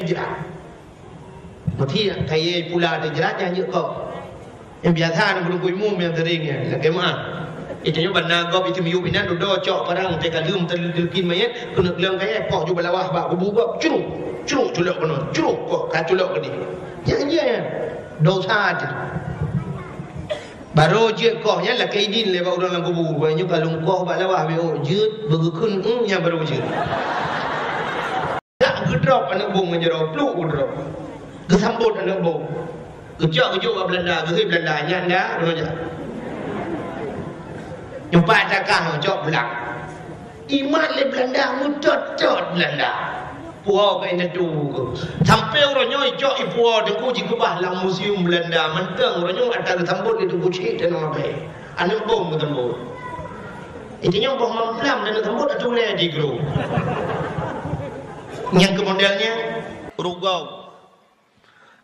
jerat. Mati kaya pula ada jerat yang kau. Yang biasa nak belum kuimu yang teringnya. Lagi mana? Itu yang benar gop itu miu binan dodo cok parang tekan lum terkin mayat kena bilang kaya poh juga lawah bak bubu gop curuk culok kono curuk kok kaculok ke dia. Ya. Dosa aja. Baru je kau nya lah kaidin le ba orang lang kubu banyak kalau kau bak lawah be oh jeut bergekun yang baru je. Tak gedrop anak bung menjerok pluk gedrop. Kesambut anak bung. Kejok kat Belanda, ke Belanda nya dah roja. Jumpa takah jok belak. Iman le Belanda mutot Belanda. Puau kai nadu ke. Sampai orang nyoi jok i puau dengku ji kubah lang museum Belanda menteng orang nyoi ada sambut itu kucing dan apa. Anu bom sambut. Itu yang bom mamplam dan sambut atu le di gro. Yang kemodelnya rugau.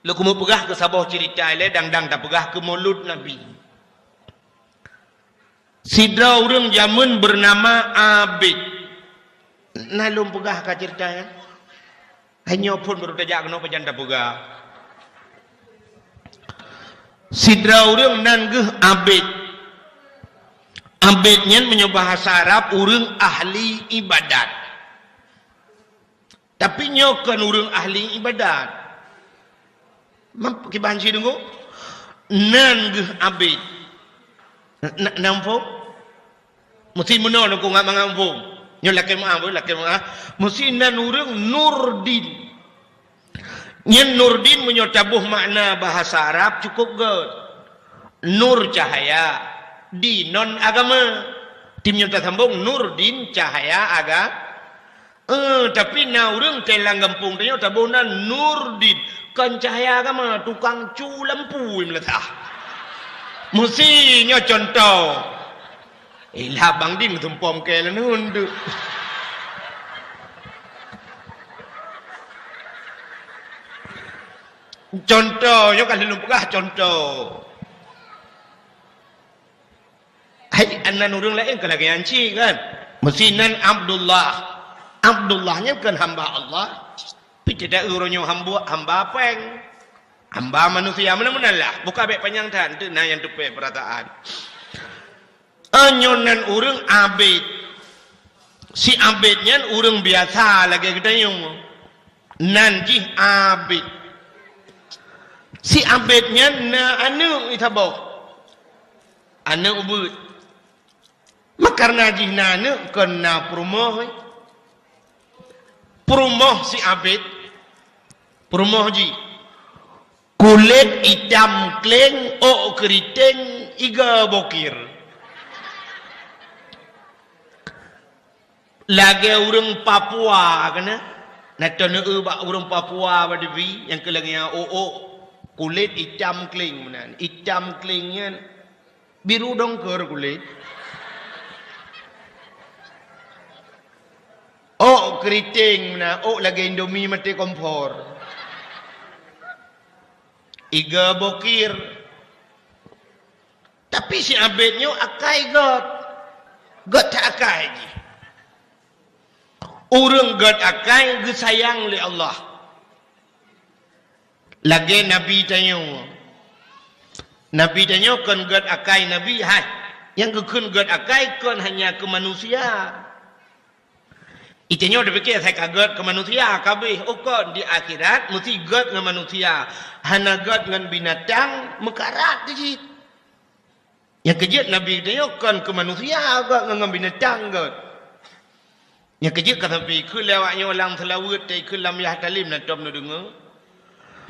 Lu kumu pegah ke sabah cerita le dang-dang tak pegah ke maulud Nabi. Sidra orang zaman bernama Abid. Nah lum pegah ka cerita ya. Hanya pun baru tajak kena pejanda pegah. Sidra orang nan geh Abid. Abidnya menyoba bahasa Arab orang ahli ibadat. Tapi nyokan orang ahli ibadat. Mampu kibahan si tunggu nan geh Abid. Nampu mesti menon aku ngak mangampu nyo laki maaf mesti nan urang Nurdin nyen Nurdin menyotabuh makna bahasa Arab cukup god nur cahaya di non agama tim nyota sambung Nurdin cahaya tapi na urang telang gampung tanya tabuh nan Nurdin kan cahaya agama tukang cu lampu meletah mesti nyo contoh ilah bang din tumpom ke lah nundu contoh nyo kan lumpukah contoh hai anan urang lain kan lagi anci kan mesti nan Abdullahnya kan hamba Allah tapi tidak urunyo hamba peng hamba manusia mana-mana lah buka baik panjang tan tu nah yang tupai perataan anyonan urang Abid si Abidnya urang biasa lagi kita yung nanti Abid si Abidnya na anu itabok anu ubud makarna jih na anu kena perumoh si Abid perumoh ji kulit hitam kleng keriting iga bokir lagi orang Papua kena natana bak orang Papua badiwi yang kelangnya kulit hitam kleng menan hitam klengnya biru dongker kulit keriting menan lagi Indomie mati kompor iga bokir tapi si Abidnya akai god tak akai orang god akai ge sayang li Allah lagi Nabi tanya kan god akai Nabi yang gekun god akai kan hanya ke manusia itunya udah fikir saya kaget ke manusia kabeh kan di akhirat mesti god dengan manusia hana god dengan binatang mekarat di situ yang kejut Nabi tanya kan ke manusia god dengan binatang god yang kejut kata pi ke lewatnya orang selawat tai ke lam yah talim nak tom dengar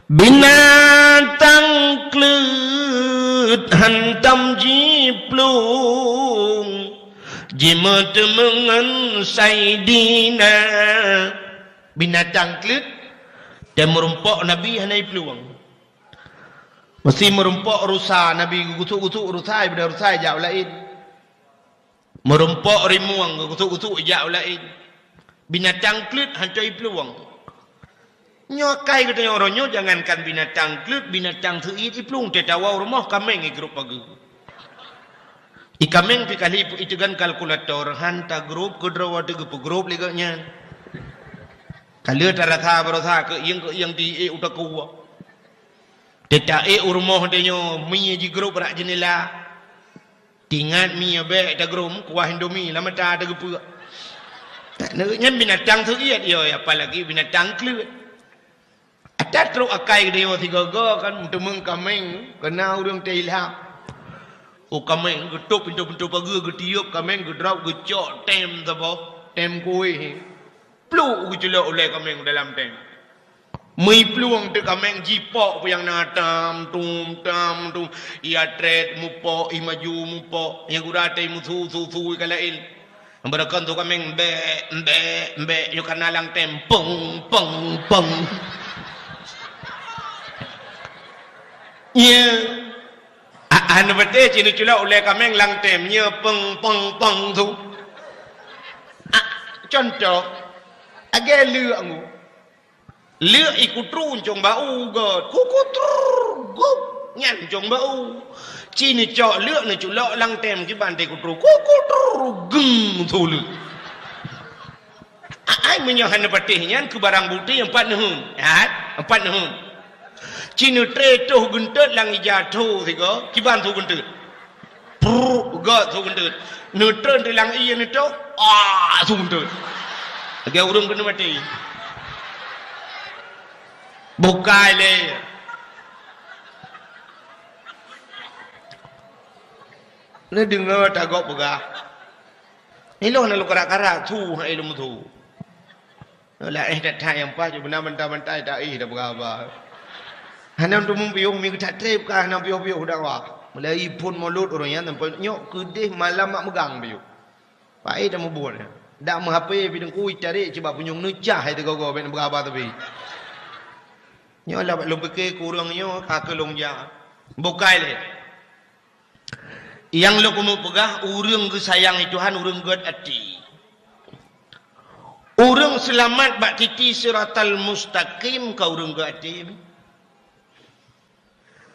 binatang klut hantam jiplung jimat mengan saidina binatang klut dan merumpok Nabi hanai peluang mesti merumpok rusa Nabi gutuk-gutuk rusa pada rusa jauh lain merumpok rimuang gutuk-gutuk jauh lain binatang klut hantai peluang nyokai katanya orangnya jangankan binatang klut binatang tuit peluang tetawa rumah kameng grup pagi ikameng pikali itu kan kalkulator hanta grup kudrawa de grup liganya Kalau tarakha berasa ke yang di udah kuat. Tidak rumah dia mi ji grup rak jenela. Tingat mi be ta grum kuah Indomie lama ta ada gepu. Nya binatang tu iat yo apalagi binatang kelut. Ada teruk akai dia tiga kan untuk mengkameng kena urang teilham. O kameng getuk pintu-pintu pagi getiup kameng gedrauk gecok tem tabo tem kuih. Plu gejelok oleh kameng dalam tem. Mui peluang tu kameng jipok yang natam tum ia tret mupo i maju mupo yang gurate musu su kalail berakan tu kameng be yo kanalang tem peng ya anu bete cinu cula oleh kameng lang tem nya peng tu contoh agak lu angu lựa ikut trun chong bau gợt kukut gup nhăn chong bau chi ni chọ lựa này chủ lọ lăng tem cái bàn tay của trù kukut gừng thu lựa ai menyohan patih nyan ke barang bukti empat nahun chi ni tre tu guntet lang ijatuh thì có cái bàn thu guntet gợt thu guntet nu trơn thì lang iya ni tu thu guntet cái urung kena mati bukai le le dengar tak gop buka ni lo nak karak thu hai lo thu la tak thai yang pa je benar mentah tak dah buka apa hanam tu mumpiung mi tak trip ka hanam piu dah wa mulai pun mulut orang yang tempat nyok kedih malam mak megang piu pai dah mubun dak menghape bidang kui cari cuba punyung necah hai tu gogo ben berapa tapi nyo la lom peke kurang nyo ka long ja bukai le yang lo kumu pegah urang ke sayang Tuhan urang god ati urang selamat bak titi siratal mustaqim ka urang god ati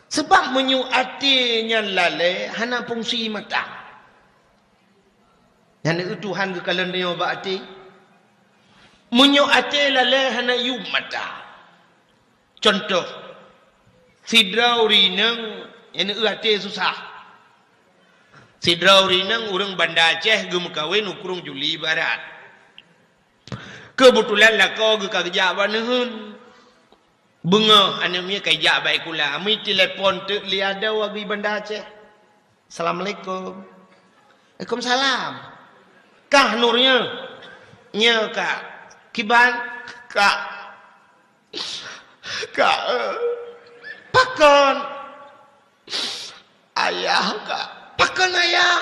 sebab menyu atinya lale hana fungsi mata yang Tuhan ke kalen dia bak ati menyu ati lale hana yu mata. Contoh, sidrau rinang yang ate susah. Sidrau rinang urang Banda Aceh gem kawin ukurung Juli Barat. Kebetulan lah kau ke kerja banehun. Bunga anaknya kerja baik kula. Mi telefon tu liada wagi Banda Aceh. Assalamualaikum. Waalaikumsalam. Kah nurnya? Nya kak. Kiban kak. Kak, pakon ayah kak, pakon ayah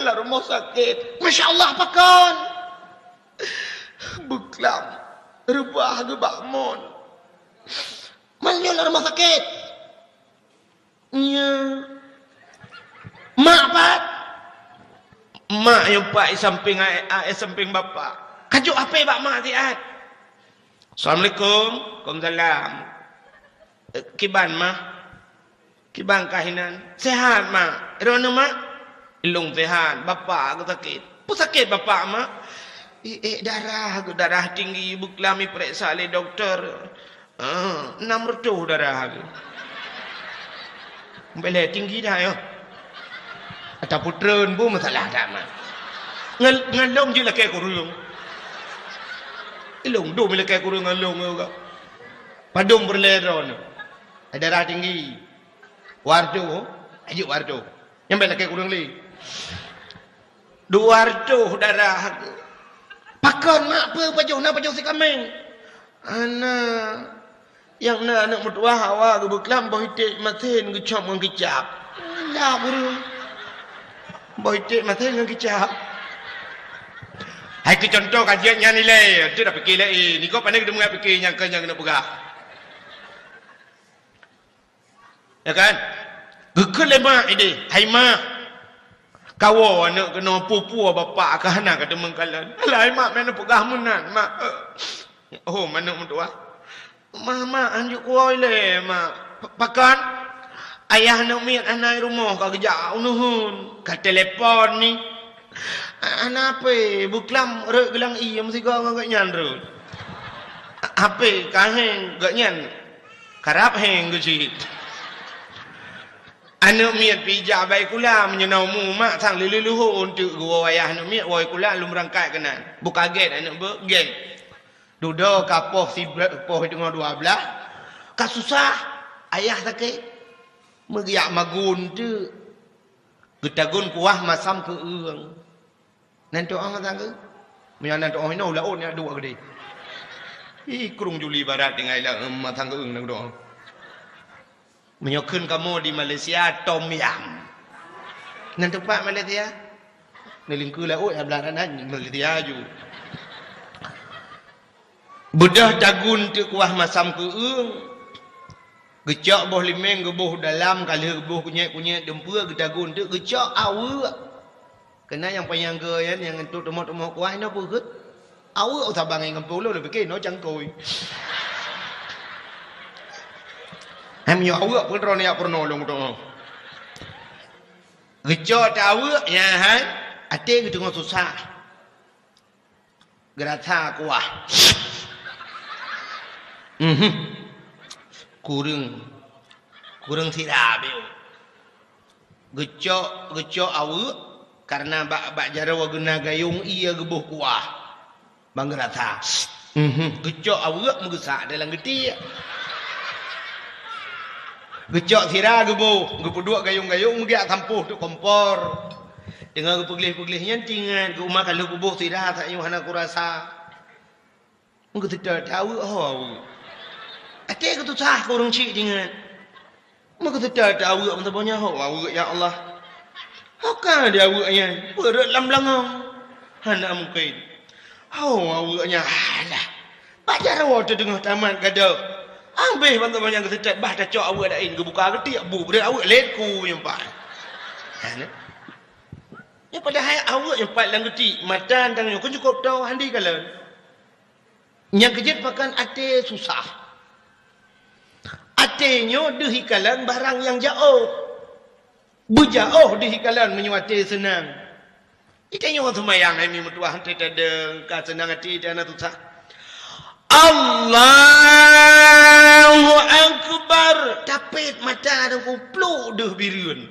lah rumah sakit, Masya Allah pakon beklam rebah ke bakmon malnya lah rumah sakit nya mak pat mak yang pak samping bapak kajuk apa bak mak tiat Assalamualaikum. Waalaikumsalam. Kiban mah? Kiban kahinan. Sehat mah? Rona mah? Ilung sehat. Bapak aku sakit. Apa sakit bapak mah? Darah tinggi. Buklami periksa oleh doktor. 600 darah aku. Boleh tinggi dah yo. Atau puteren pun masalah dah mah. Ngalong je lah kayak kurung. Ilung do mila kaya kurang alung juga. Padung berleron. Ada darah tinggi. Wardo, ayo wardo. Yang bela kaya kurang li. Dua wardo darah. Pakon mak apa si kameng. Anak yang anak mertua hawa ke beklam bohitik maten ke cop ngan kicap. Lah buru. Bohitik maten ngan kicap. Hai ke contoh kajiannya nilai, tu dah fikir lagi. Ni kau pandai kita mengat fikir yang kena pegah. Ya kan? Gekul lemah ini, hai mah. Kawo anak kena pupu bapak ke anak kata mengkalan. Alah mak mana pegah menan mak. Oh mana mentua? Mak anjuk kuai le mak. Pakan ayah nak miat anak rumah ka kerja nuhun. Ka telepon ni. Anape buklam rek gelang iya mesti kau ngak nyan rek. Ape kaheng gak nyan. Karap heng gejit. Anu miat pijak baik kula menyenau mu mak sang liluhu untuk gua wayah anu miat woi kula lum rangkai kenan. Buka gate anu be gate. Dudo kapoh si poh dengan 12. Kasusah ayah sakit. Megiak magun tu. Getagun kuah masam ke uang. Nanti orang kata ke? Menyang nanti orang ini ulah ni dua gede. Kurung Juli Barat dengan ilah matang ke uang nanti orang. Menyokun kamu di Malaysia Tom Yam. Nanti pak Malaysia. Nelingku lah ya belaran Malaysia ju. Bedah tagun tu kuah masam ke uang. Gecak boh limeng geboh dalam kali geboh kunyek dempur getagun tu gecak awak. Kena yang panyangga yang untuk temu-temu kuah ni apa ke? Awak tak bangai ngam polo le bikin no cangkoi. Hamyo awak pun ro ni apa nolong tu. Gecok tak awak ya hai. Ate gitu ngau susah. Gerata kuah. Kurang tidak bil. Gecok awak. Karena bak jarawa guna gayung ia gebuh kuah. Bang rata. Gecok awak mengesak dalam geti. Gecok sirah gebuh. Gepuduk gayung-gayung mengiak tampuh tu kompor. Dengan gepegilih-pegilihnya tingan. Ke rumah kalau gebuh sirah tak yuhana aku rasa. Mungkin tidak tahu. Atik ke tu sah korang cik tingan. Mungkin tidak tahu. Mungkin banyak. Ya Allah. Hokah dia awaknya berat lam langang. Hana mungkin. Awaknya alah. Pajar awak tu tengah taman kada. Ambih banyak kesecat bah dah cok awak dain ke buka ketik bu berat awak letku yang pak. Hana. Ya padahal awak yang pak lang ketik matan tangnya kau cukup tahu handi kalan. Yang kejut makan ate susah. Atenya dihikalan barang yang jauh. Bujauh di hikalan menyuati senang. Itanya orang semayang ini mutuah hati ada senang hati dan itu sah. Allahu Akbar. Tapit mata dan kupluk dah biriun.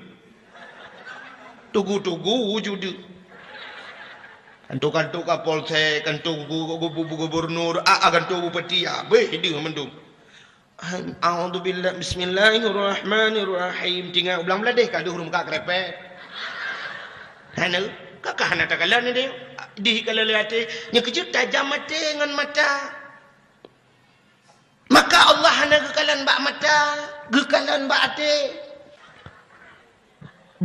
Tugu-tugu wujud. Kantuk-kantuk kapolsek, kantuk gubernur, kantuk bupati, abih dia mendung. A'udzubillah bismillahirrahmanirrahim. Tinggal ulang beladih kalau huruf kak krepet. Hana kakak hana takalan ni dia. Di kalau lihat nya kejut tajam mata dengan mata. Maka Allah hana gekalan bak mata, gekalan bak ate.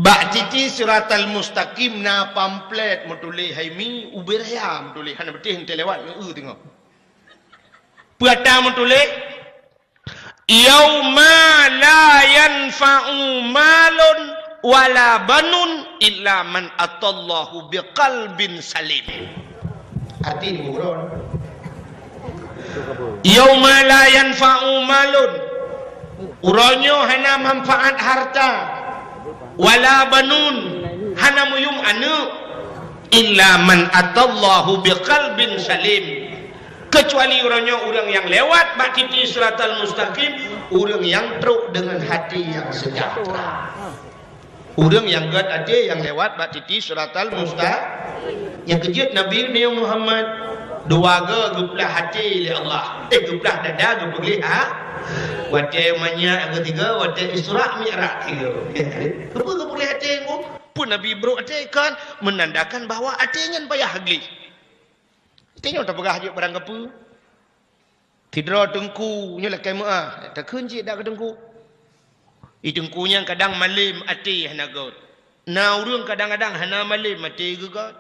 Bak titi suratal mustaqim na pamflet mutulih haimi ubiraya mutulih hana betih lewat tengok. Puata mutulih Yauma la yanfa'u malun wala banun illa man atallahu biqalbin salim. Arti ini buron. Yauma la yanfa'u malun. Uronyo hana manfaat harta. Wala banun hana muyum anu illa man atallahu biqalbin salim. Kecuali orangnya orang yang lewat bak titi suratal mustaqim, orang yang truk dengan hati yang sejahtera. Orang yang gad ada yang lewat bak titi suratal mustaqim. Yang kejut Nabi Muhammad dua guplah hati li Allah. Guplah dada guplah ha. Wate manya yang ketiga wate Isra Mi'raj tiga. Apa guplah hati ngo? Pun Nabi bro hati kan menandakan bahawa hatinya payah hagli. Tengok tak pegah je barang apa. Tidra tengku nya lah kemah. Tak kunci dak tengku. Tengkunya kadang malim ati hana god. Na urang kadang-kadang hana malim ati gegat.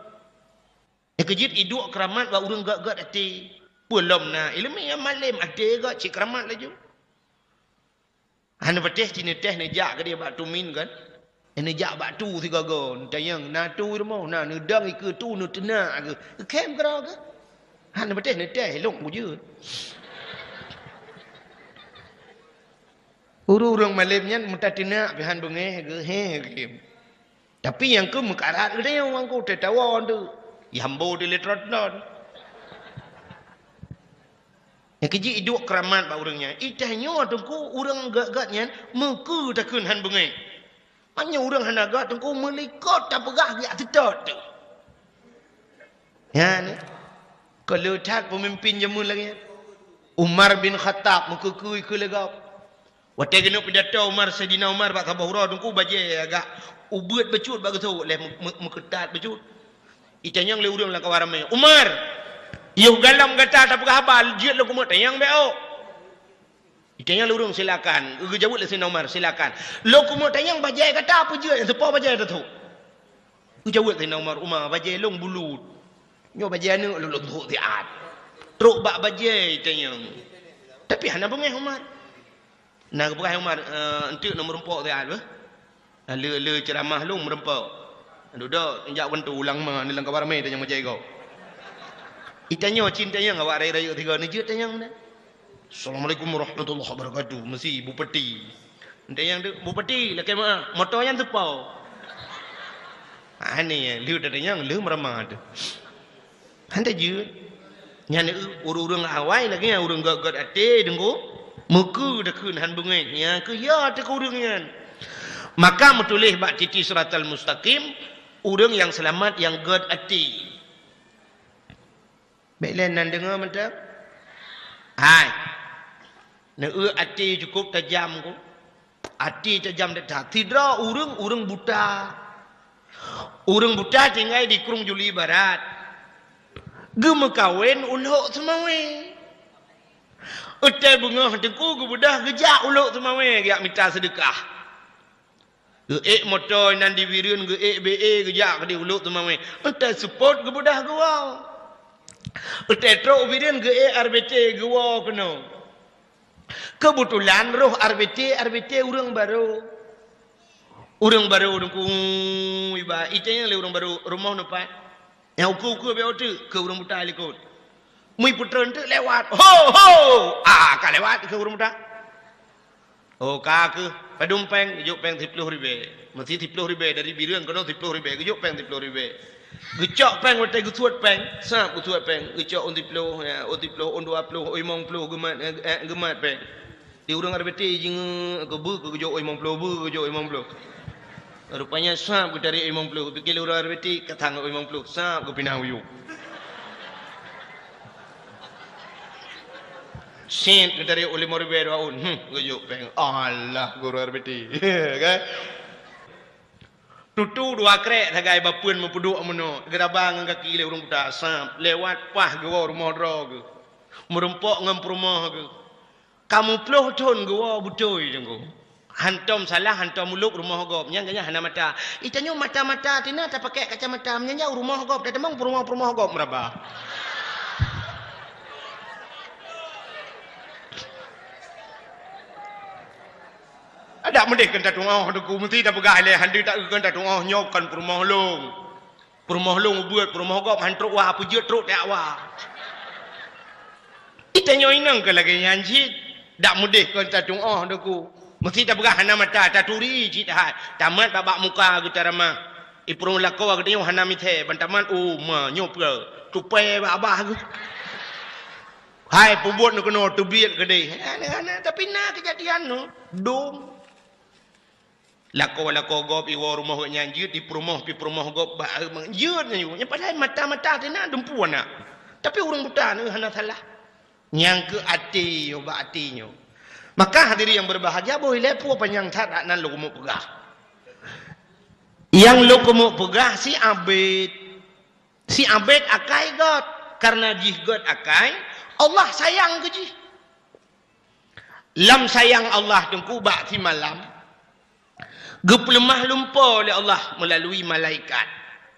Kejit iduk keramat ba urang gak-gat ati. Belum na ilmi yang malim ati gak cik keramat laju. Hana betih cini teh ne jak ke dia bak tumin kan. Ene jak bak tu tiga gon. Tayang na tu rumah na nedang ke tu nu tenak ke. Kem kera ke? Han betih ni teh long je. Urang malimnya mutatina bihan bengeh ge he. Tapi yang ke mekarat dia orang ku tertawan tu. Yambo di letrodon. Yang keji iduk keramat ba urangnya. Itahnya tungku urang gak-gatnya meku takun han bengai. Hanya urang han agak tungku melikot tak pegah dia tetot tu. Ya ni. Kalau tak pemimpin jamun lagi. Umar bin Khattab mekukui ke legap. Watai kena pidato Umar Sayyidina Umar bak kabahura tungku baje agak ubet becut bak tu leh meketat becut. Itanya le urang la kawarame. Umar, yo galam kata tak pegah habal jiat lu kumut tayang beo. Itanya le urang silakan. Ge jawab le Sayyidina Umar silakan. Lu kumut tayang baje kata apa jiat sepo baje tu. Ge jawab Sayyidina Umar baje long bulut. Nyo baje anu lu tu tiat. Truk bak baje itanya. Tapi hana bengeh Umar. Nah kebukai Umar entuk nombor empok tiat bah. Le ceramah lu merempok. Duduk injak wentu ulang mah ni lang kabar mai tanya majai kau. Itanya cintanya ngawak raya-raya tiga ni je tanya mana. Assalamualaikum warahmatullahi wabarakatuh. Mesti Bupati. Tanya Bupati lah kemah motor yang tepau. Ni liu tanya liu meramah tu. Hanta je. Nyane urang awai lagi urang gak ate dengko. Muku dah kun han bungai. Ya ke ya te urang. Maka metulih bak titi siratal mustaqim urang yang selamat yang god ati. Baiklah nan dengar mantap. Hai. Na ati cukup tajam ko. Ati tajam dah. Tidak urang buta. Urang buta tinggal di Krung Juli Barat. Gem kawin uluk semawe. Utai bunga tengku gebudah gejak uluk semawe giak minta sedekah. Ge motor nan diwireun ge BE gejak ke di uluk tu mame. Entai support ge budah ge wau. Entai truk wireun ge RBT ge wau kena. Kebetulan roh RBT urang baru. Urang baru dengku iba itanya le urang baru rumah nepat. Yang uku be otu ke urang buta likut. Mui putra ente lewat. Ho ho. Ka lewat ke urang buta. Oh kak padumpeng juk peng 10 ribu. Mesti 10 ribu dari bireun kono 10 ribu juk peng 10 ribu. Gecok peng watai gusuat peng, sap gusuat peng, gecok on 10 ya, on 10 on 20, oi 50 gemat peng. Di urang RBT jing ke bu ke juk oi 50 bu ke juk oi 50. Rupanya sap ke dari oi 50, pikir urang RBT katang oi 50, sap ke pinang uyuk. Sen dari oleh moribed waun gujuk peng Allah guru RBT kan tutu dua krek tagai bapuan mempuduk meno gerabang kaki le urang buta sap lewat pah gewa rumah dro ge merempok ngam rumah ge kamu ploh ton gewa butoi jenggo hantom salah hantom muluk rumah gop nyangnya hana mata itanyo mata-mata tina tak pakai kacamata nyanya rumah gop dah temang rumah gop meraba. Ada mendek kan tak tungau tu mesti dah pegah le handi tak kan tak tungau nyokan perumah long buat perumah gop hantruk wah pujut truk tak wah itanya inang ke lagi nyanji dak mendek kan tak tungau tu mesti dah pegah hana mata tak turi cit hat tamat babak muka getarama ipurung lakau agdenya hana mithe bantaman ma nyopel tupai babah hai pubut nu kena tubiat gede ana tapi na kejadian nu dom lako gop iwo rumah nyanjut di perumah gop ba manjut nya padahal mata-mata tina dempuan nak tapi urang buta ni hana salah nyang ke ati yo ba atinyo maka hadiri yang berbahagia boleh lepo panjang tak nan lu kumuk pegah yang lu kumuk pegah si abid akai got karena jih got akai Allah sayang ke jih lam sayang Allah tengku ba si malam geplemah lumpur oleh Allah melalui malaikat.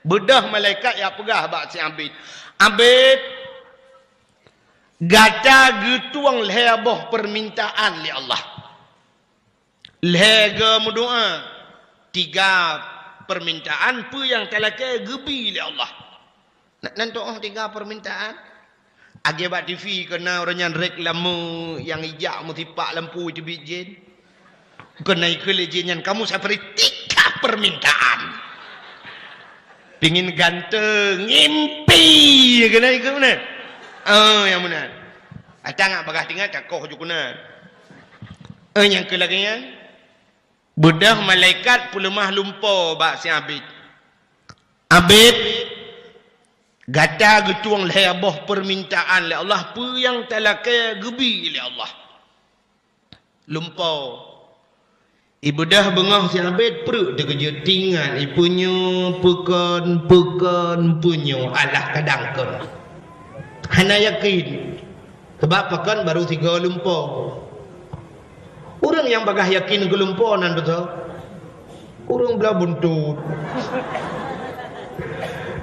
Bedah malaikat yang pegah bak si abid. Abid gata getuang leheboh permintaan li Allah. Lehega berdoa 3 permintaan pu yang telake gebi li Allah. Nak doa 3 permintaan. Agi bak TV kena orang yang reklamu yang hijau mutipak lampu itu bijin. Kena ikut lejian kamu seperti 3 permintaan. pingin ganteng ngimpi kena ikut mana yang benar atang bagah tinggal cakoh jukunan yang kelagian budak malaikat pulemah lumpo bak si abid gata getuang lehaboh permintaan le Allah pu yang talaka gebi le Allah lumpo ibu dah bengah si abid perut dia kerja tinggal ipunya pekan punya alah kadangkan hana yakin sebab pekan baru 3 lumpo orang yang bagah yakin ke lumpo nan betul orang belah buntut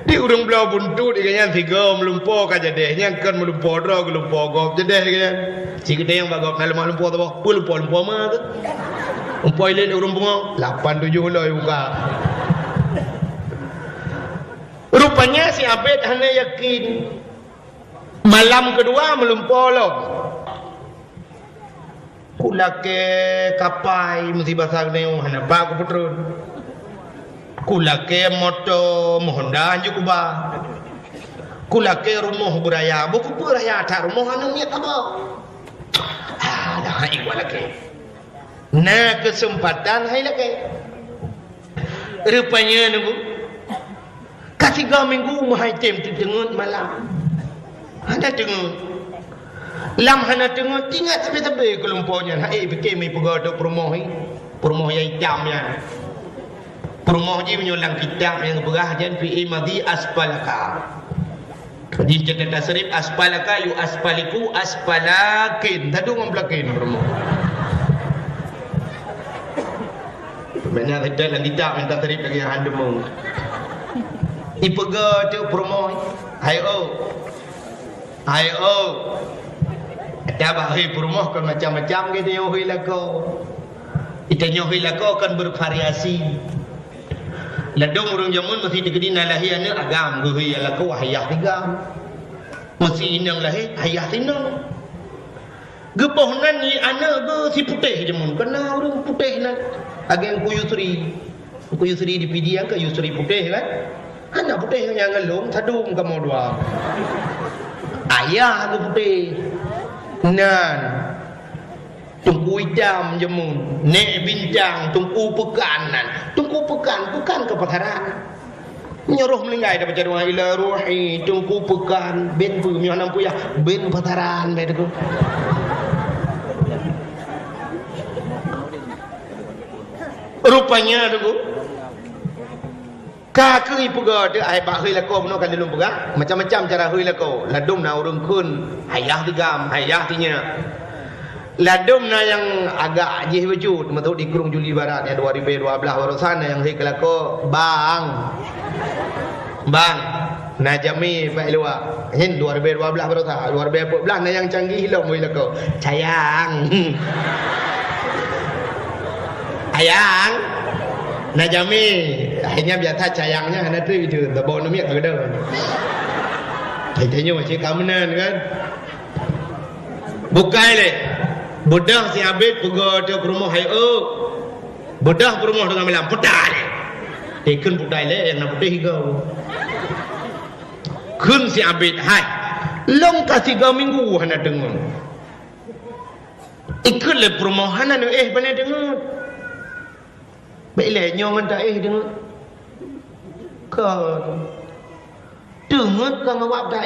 di orang belah buntut dia 3 melumpo ka jadehnya kan melumpo ro ke lumpo gop jadeh dia si gede yang bagop na lumpo tu apa lumpo mah tu umpoi le orang bunga 8 7 loy buka rupanya si abid hanya yakin malam kedua melumpo lo kulake kapai mesti basah neu hana ba ku putrun kulake moto Honda juga kulake rumah beraya buku beraya tak rumah anu niat apa dah iwal lake na kesempatan hai lake rupanya nunggu kasih 3 minggu mahai tem tu dengut malam ada dengut lam hana dengut tinggal tepi-tepi kelumpunya hai fikir mai pegodo promoh yang jamnya promoh je menyulang kitab yang berah jan fi madhi asfalaka di jadat tasrif asfalaka yu asfaliku asfalakin tadu ngomplakin promoh mana ada dalam kitab yang tasrif lagi handemu ipega tu promoh hayo ada bahaya promoh kan macam-macam gitu nyohi lako kita nyohi lako kan bervariasi ladong urang jamun mesti digedina lahiana agam guhi lako hayah tigam mesti inang lahi hayah tinang gebohnan ni ana ge si putih jamun kena urang putih nan agen kuyusri di pidiang ke yusri putih kan ana putih yang ngelung sadung kamu dua ayah ke putih nan tungku hitam jemun nek bintang tungku pekanan bukan kepataran nyuruh melinggai dapat jaduang ila ruhi tungku pekan ben pu mi hanam puyah ben pataran begitu rupanya tu ka kui puga de ai ba hui lako mno kan dilum puga macam-macam cara hui lako ladum na urung kun hayah tigam hayah tinya ladum na yang agak ajih wujud matut di Kurung Juli Barat ya 2012 baru sana yang hui kelako bang najami pak luar hin 2012 baru ta 2014 na yang canggih hilom hui lako sayang ayang najami akhirnya biasa sayangnya hana tu itu tabau nami agak tanya macam kamenan kan bukai le budak si abid puga dia ke rumah hai budak ke rumah dengan malam putar ikun putai le yang nak putih higau kun si abid hai long kasih 3 minggu hana dengar ikut le perumahan hana bana dengar baiklah nyoman tak dengar kan dengar kan ngawap tak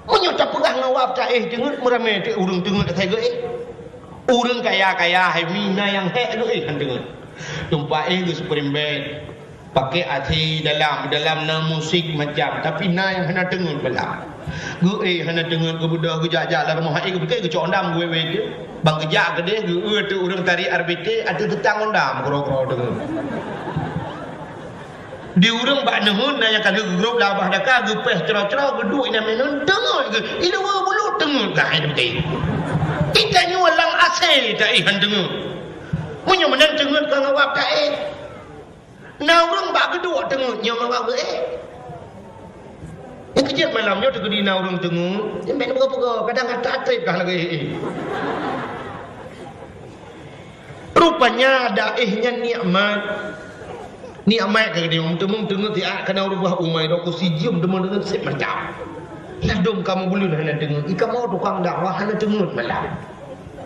menyucap pegang ngawap tak dengar meramai urung dengar tak saya urung kaya hai mina yang tu kan dengar tumpak tu supreme band pakai hati dalam na musik macam tapi na yang hana dengar pula gue hana dengar ke budak ke jajak lah rumah ke pakai ke condam gue dia bang kejak ke dia gue tu urang tarik RBT ada tetang ondam kro-kro dengar di urang bak nehun na yang kan grup labah daka gue peh cerah-cerah geduk ina menun dengar ke ila bulu dengar gah ini betul kita nyulang asal tak han dengar munyo menan dengar ka ngawap tak na urang bak geduk dengar nyo ngawap yang kejap malamnya tu di na urang dengar yang ben pego kadang tak trip kah lagi rupanya daihnya nikmat Ni amai ke dia temu ti kena rubah umai do ku sijium temu dengan sip macam. Lah dom kamu bulu hana dengar. Ika mau tukang dakwah hana dengar malam.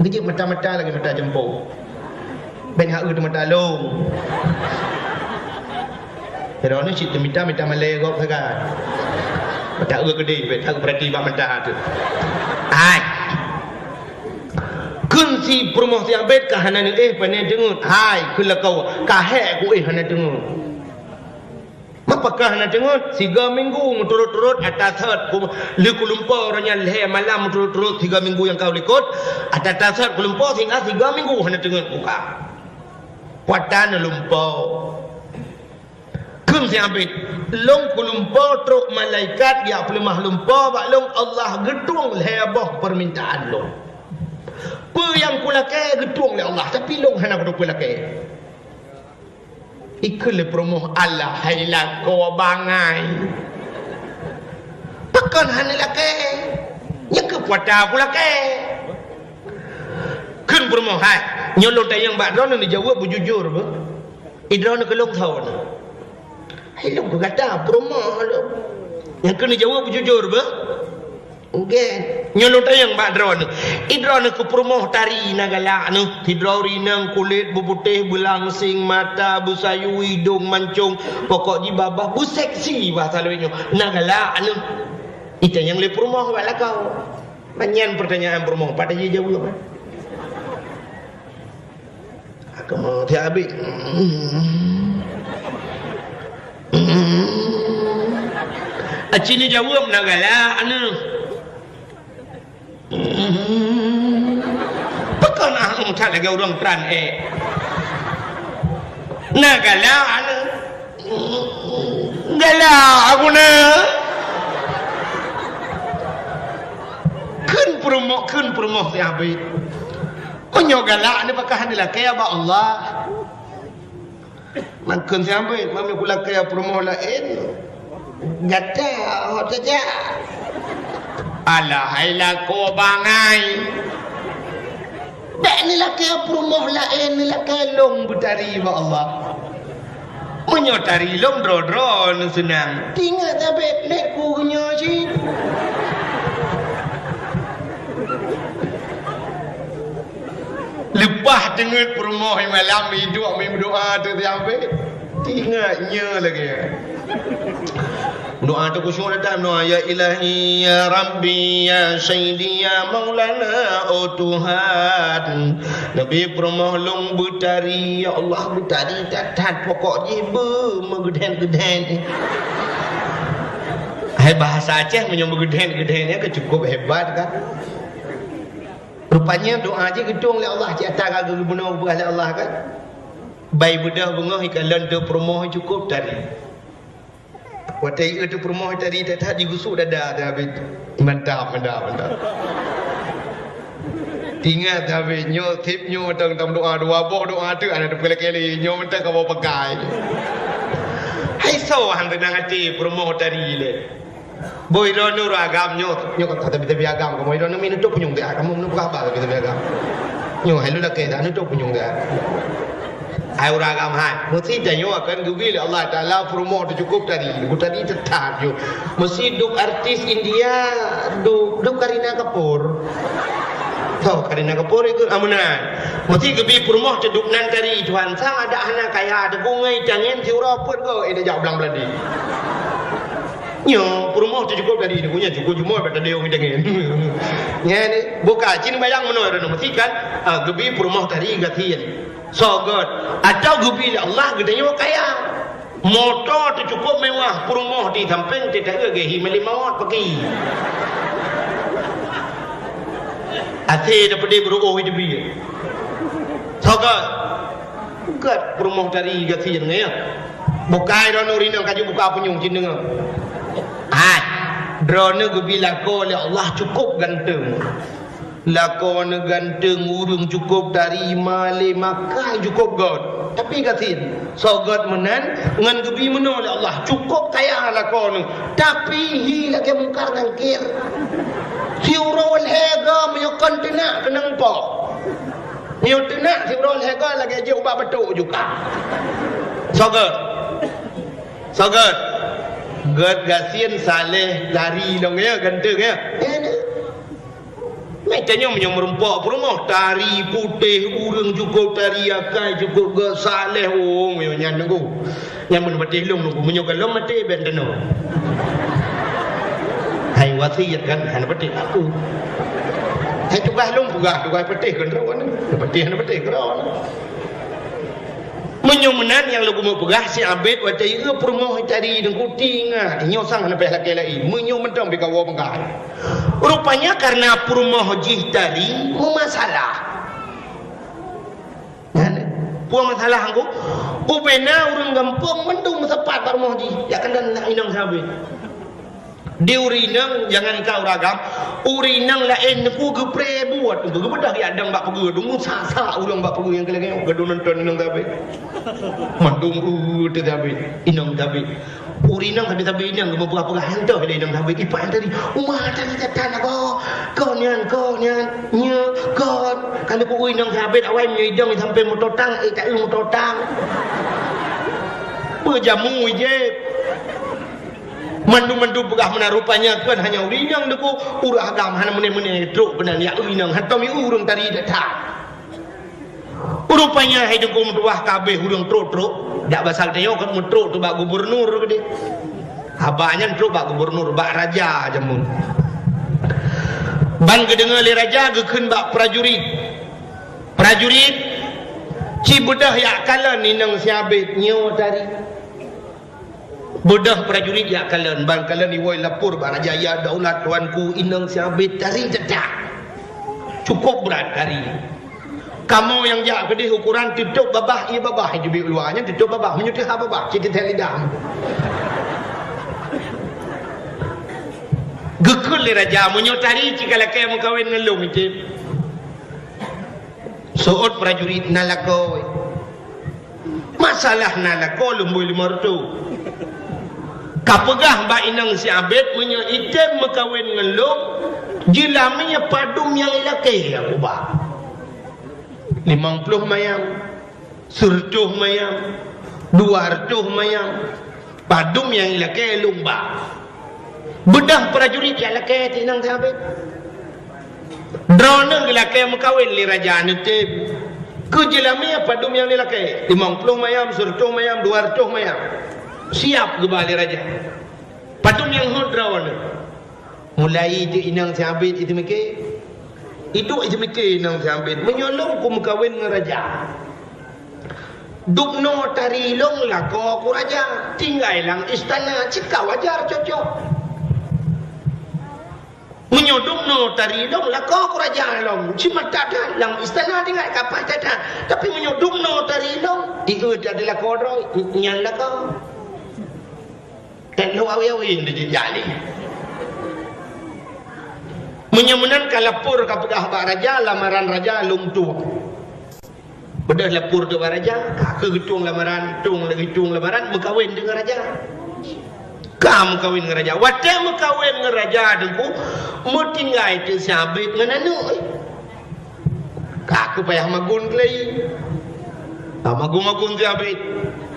Ngejek mata-mata lagi mata jempol. Ben hak tu mata long. Pero ni cik minta malai gok sagan. Mata gede bet hak berarti bak mata tu. Ai. Kun si promoh si abet ka hana ni pane dengar. Hai kun la kau ka hek ku hana dengar. Apakah hana dengar 3 minggu turut-turut atas third Kuala Lumpur orangnya leh malam turut-turut 3 minggu yang kau ikut atas third Kuala Lumpur hingga 3 minggu hana dengar buka. Kuatan Lumpur. Kun si abet long Kuala Lumpur truk malaikat ya pelemah Lumpur bak long Allah gedung lebah permintaan long. Apa yang kulakai gedung oleh Allah tapi long hana gedung kulakai. Ikut le promoh Allah hailah kau bangai. Pakan hana lakai. Nya ke kuata kulakai. Kun promoh hai. Nyolong tayang bak drone ni jawab bujujur apa? Idron ke long tahun. Hai long kata promoh lo. Yang kena jawab bujujur apa? Okay. Nyolong tayang bak drone. Idron ke promoh tari nagala nu hidro rinang kulit berputih belangsing mata busayu hidung mancung pokok di babah bu seksi bahasa lainnya nagala nu itu yang le promoh bak kau. Banyak pertanyaan promoh pada dia jawab apa? Aku mau habis. Acini jawab nagala nu. Pakai nak tak lagi orang peran nak galah aku nak kun promoh si habis onyo galah ni pakai hadilah kaya ba Allah mankun si habis mami kula kaya promoh lain gata hot saja. Alah hailah kau bangai. Tak ni laki promoh lain ni laki long bertari ba Allah. Menyotari long dro-dro senang. Tinggal tapi lek ku nyo si. Lepas dengar promoh malam hidup doa tu siapa? Tinggal nya lagi. Doa tu khusyuk datang doa ya ilahi ya rabbi ya sayyidi ya maulana oh Tuhan. Nabi promoh long bertari ya Allah bertari tatat pokok jiba megeden-geden. Hai bahasa Aceh menyebut geden-gedennya cukup hebat kan. Rupanya doa je gedung oleh Allah di atas kagak guna oleh Allah kan. Bayi bedah bunga ikan landa promoh cukup tari. Watai itu promoh tadi tak digusuk dada habis mantap. Tinggal habis nyo tip nyo tang doa doa tu ada kali nyo mentang kau pakai. Hai so hang tenang hati promoh tadi le. Boy rono agam nyo kata tapi agam kamu rono minum tu punyung dia kamu minum apa tapi agam. Nyo hai lu nak kata anu tu punyung dia. Hai orang agam hai mesti janyo akan gubil Allah Taala promoh tu cukup tadi tetap yo mesti duk artis India duk Karina Kapoor tahu Karina Kapoor itu amunan mesti gubil promoh tu duk nan tadi tuan sang ada anak kaya ada bungai jangan siura pun go ada jauh belang beladi nyo promoh tu cukup tadi punya cukup cuma pada dia orang jangan nya ni buka cin bayang menor mesti kan gubil promoh tadi gatian so good atau gubil Allah gedenya kaya motor tu cukup mewah promoh di samping tidak gehi melimawat pergi ate dapat dia beruh hidup dia so good promoh dari gatian ya bukai ron urin kaju buka punyung cin dengar drone gubil aku oleh Allah cukup ganteng lakon ganteng urung cukup dari male makan cukup god tapi katin so god menan ngan gebi menol Allah cukup kaya lakon tapi hi lagi mungkar ngangkir siurol hega menyokon tenak kenang po nyo tenak siurol hega lagi aja ubah betul juga so god So Gerd gasien saleh lari dong ya ganteng ya. Macamnya menyumpah rumah tari putih urang cukup tari akai cukup ge saleh yo nyan nunggu. Yang mun betih lung nunggu menyogal lom mati bendeno. Hai wasiat kan han betih aku. Hai tugas lung pugah tugas betih kan rawan. Betih kan. Menyumenan yang lagu mau pegah si abid wajah itu permoh cari dan kuting nyosang sampai laki lagi menyumen dong di kawah pegah rupanya karena permoh jih tadi masalah puang masalah angku upena urang gampang mendung sepat permoh jih ya kan dan inang sabit di urinang jangan kau ragam urinang lain ku gepre buat tu gebedah ya adang bak pegu dung sasa urang bak pegu yang keleng gedon nonton inang tabe mandung tu tabe inang tabe urinang tabe inang membuka pegah hendah inang tabe ipan tadi umah tadi tanah kau nyan nya kau kalau ku inang tabe awai menyidang sampai mototang tak mototang berjamu je mandu begah mana rupanya kan hanya urinang deku urah agam hana mene truk benar ya urinang hatomi urang tadi datang rupanya hai deku mduah kabeh urang truk dak basal teo kan truk tu bak gubernur gede abanya truk bak gubernur bak raja jamun ban gedenga le raja gekeun bak prajurit ci bedah ya kala ninang siabet nyo tadi bedah prajurit ya kalian bang kalian iwai lapor bang jaya daulat tuanku inang siabit dari jedak cukup berat hari kamu yang jak gede ukuran tutup babah ia babah jadi luarnya tutup babah menyutih babah jadi telidam gekul le raja menyutari jika laki yang kawin ngelung itu soot prajurit nalakoi masalah nalakoi lumbui limartu kapegah mbak inang si abed menyo item mekawin ngelung jilaminya padum yang ilakeh aku bah 50 mayang surtuh mayang 200 mayang padum yang ilakeh lumba bedah prajurit yang ilakeh tinang si abed drone ilakeh mekawin li raja item ke jilaminya padum yang ilakeh 50 mayang surtuh mayang 200 mayang siap kembali raja patung yang hudrawan mulai itu inang siabit itu mikir inang siabit menyolong ku mekawin dengan raja dukno tari long lako ku raja tinggal lang istana cika wajar cocok menyodukno tari long lako ku raja long cuma tak lang istana tinggal kapal tak tapi menyodukno tari long itu adalah kodro nyal lako dan lu awin di jali menyemunan kalapur kapegah bak raja lamaran raja lung tu bedah lapur ke raja ke getung lamaran mekawin dengan raja kamu kawin dengan raja wate mekawin dengan raja dengku mau tinggal itu sabit dengan anu aku payah magun kelai magun sabit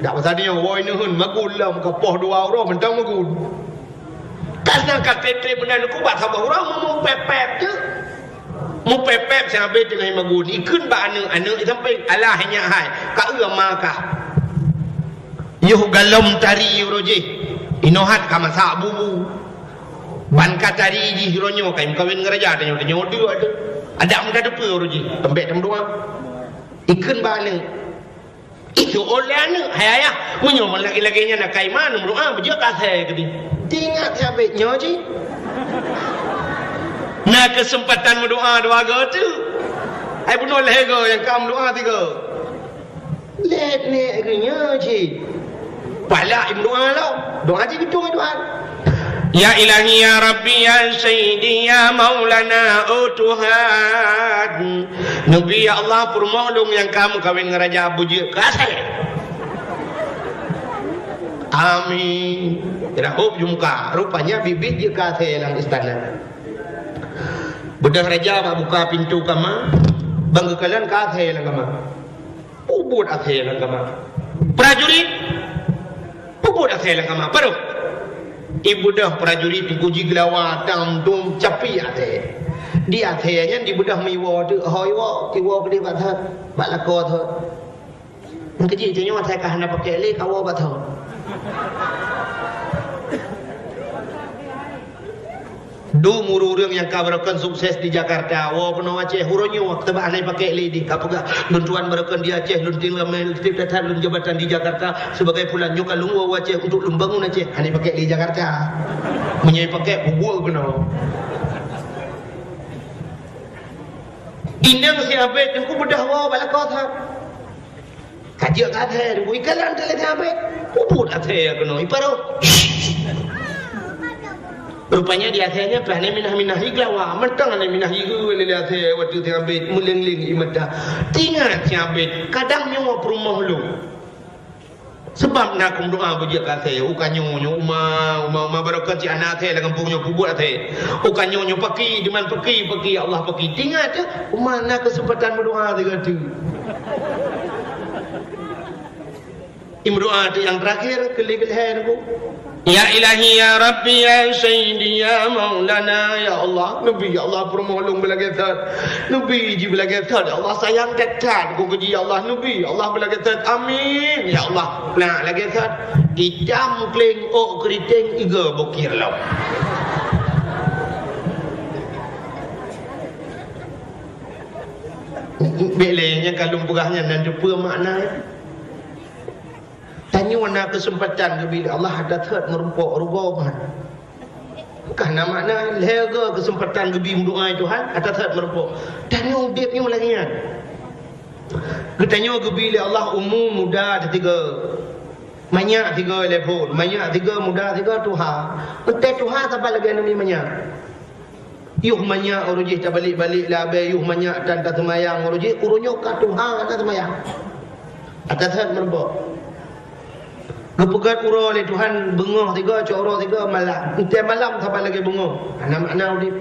dak pasal dia woi nuhun magun lah muka poh 2 orang mentang magun karena KTT benar aku buat sabah orang mau pepep je mau pepep sampai dengan magun ikun ba anu sampai alah hanya hai ka maka yuh galom tari roje inohat ka masak bubu ban ka tari ji ronyo kai kawin ngeraja tanya dia ada muda depe roje tembek tem doang ikun ba anu itu oleh anu hayah menyo lagi-laginya nak kai mana berdoa bejo kasih ke dia tinggal sabitnya je nah kesempatan berdoa 2 go tu ai bunuh lego yang kamu doa 3 let ni agaknya je pala ibu doa lah doa je gitu doa ya ilahi ya rabbi ya sayyidi ya maulana utuhan nabi ya Allah permohon yang kamu kawin ngeraja buji kasih amin tidak hub jumka rupanya bibit dia kasih dalam istana bedah raja buka pintu kamar bangga kalian kasih dalam kamar ubud kasih dalam kamar prajurit puput athai lang kama paru ibu dah prajurit kuji gelawa tam dum capi athai di athainya di budah miwa tu hoi wa ti wa gede bat bat lako tho mungkin je nyo athai ka hana pakai le ka wa bat tho du muru orang yang kabarakan sukses di Jakarta wa peno Aceh huronyo tebak anai pakai lidi kapuga luntuan barakan di Aceh lunting lamel tip datang lun jabatan di Jakarta sebagai pulan nyoka lungwa Aceh untuk lumbangun Aceh anai pakai di Jakarta menyai pakai bubur peno indang siapa ku bedah wa balakot ha kajak kathe ku ikalan tele siapa bubur athe kono iparo rupanya di akhirnya plane minah iglawa mentang ane minah igu lele athe waktu tiambit muleng-leng imada tingat tiambit kadang nyawa perumah lu sebab nak doa bujak athe ukanyo uma barakat ci anak athe la kampung nyo bubur athe ukanyo paki di man paki Allah paki tingat mana kesempatan berdoa dengan tu imdoa yang terakhir kali-kali aku ya ilahi ya rabbi ya sayyidi ya maulana ya Allah nabi ya Allah permohon belagathat nabi ji belagathat Allah sayang dekat ku ji ya Allah nabi Allah belagathat amin ya Allah nah lagathat kijam kleng o keriting iga bokir law belenya kalung pegahnya dan jumpa makna tanya mana kesempatan bila Allah ada third merumpok rubahan karena makna lega kesempatan gebi doa Tuhan ada third merumpok tanya udip ni lagi kan ketanya gebi Allah umum muda ada tiga banyak tiga level banyak tiga muda tiga Tuhan entek Tuhan sampai lagi nama banyak yuh banyak urujih tak balik-balik lah yuh banyak dan tak semayang urujih urunyok ka Tuhan tak semayang ada third merumpok kepugat uro oleh Tuhan bengah tiga coro tiga malam tiap malam sampai lagi bengah anak-anak udip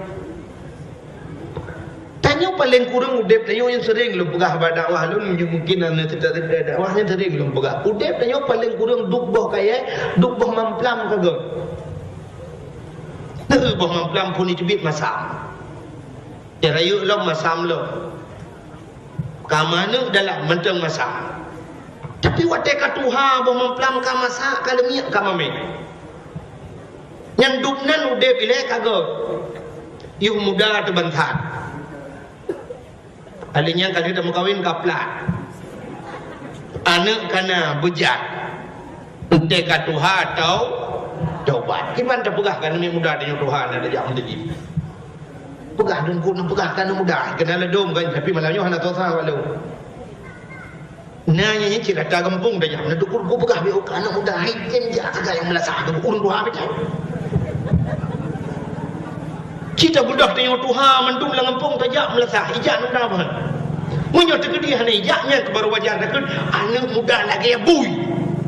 tanya paling kurang udip tanya yang sering lu pegah dakwah lu mungkin anda tidak dakwahnya sering lu pegah udip tanya paling kurang duk boh kaya duk boh mamplam kagak tu boh mamplam pun dicubit masam ya rayu lo masam lo kamana dalam menteng masam tapi watai ka Tuhan bo memplam ka masak ka lemiak ka mame yang dupnan ude bile kagak yuh muda tebentan alinya kali temu kawin kaplat anak kana bejat ude ka Tuhan tau tobat kiman terpegah kan ni muda dengan Tuhan ada jam tadi pegah dan ku pegah kan muda kena ledom kan tapi malamnya hana tosa walau nanya ni cerita kampung dah jam dukur ku pegah be anak muda item ja saja yang melasak tu urun dua betul kita budak tengok Tuhan mendum lang kampung tajak melasak ijak muda bah munyo tegedi hana ijaknya ke baru wajar dekat anak muda lagi bui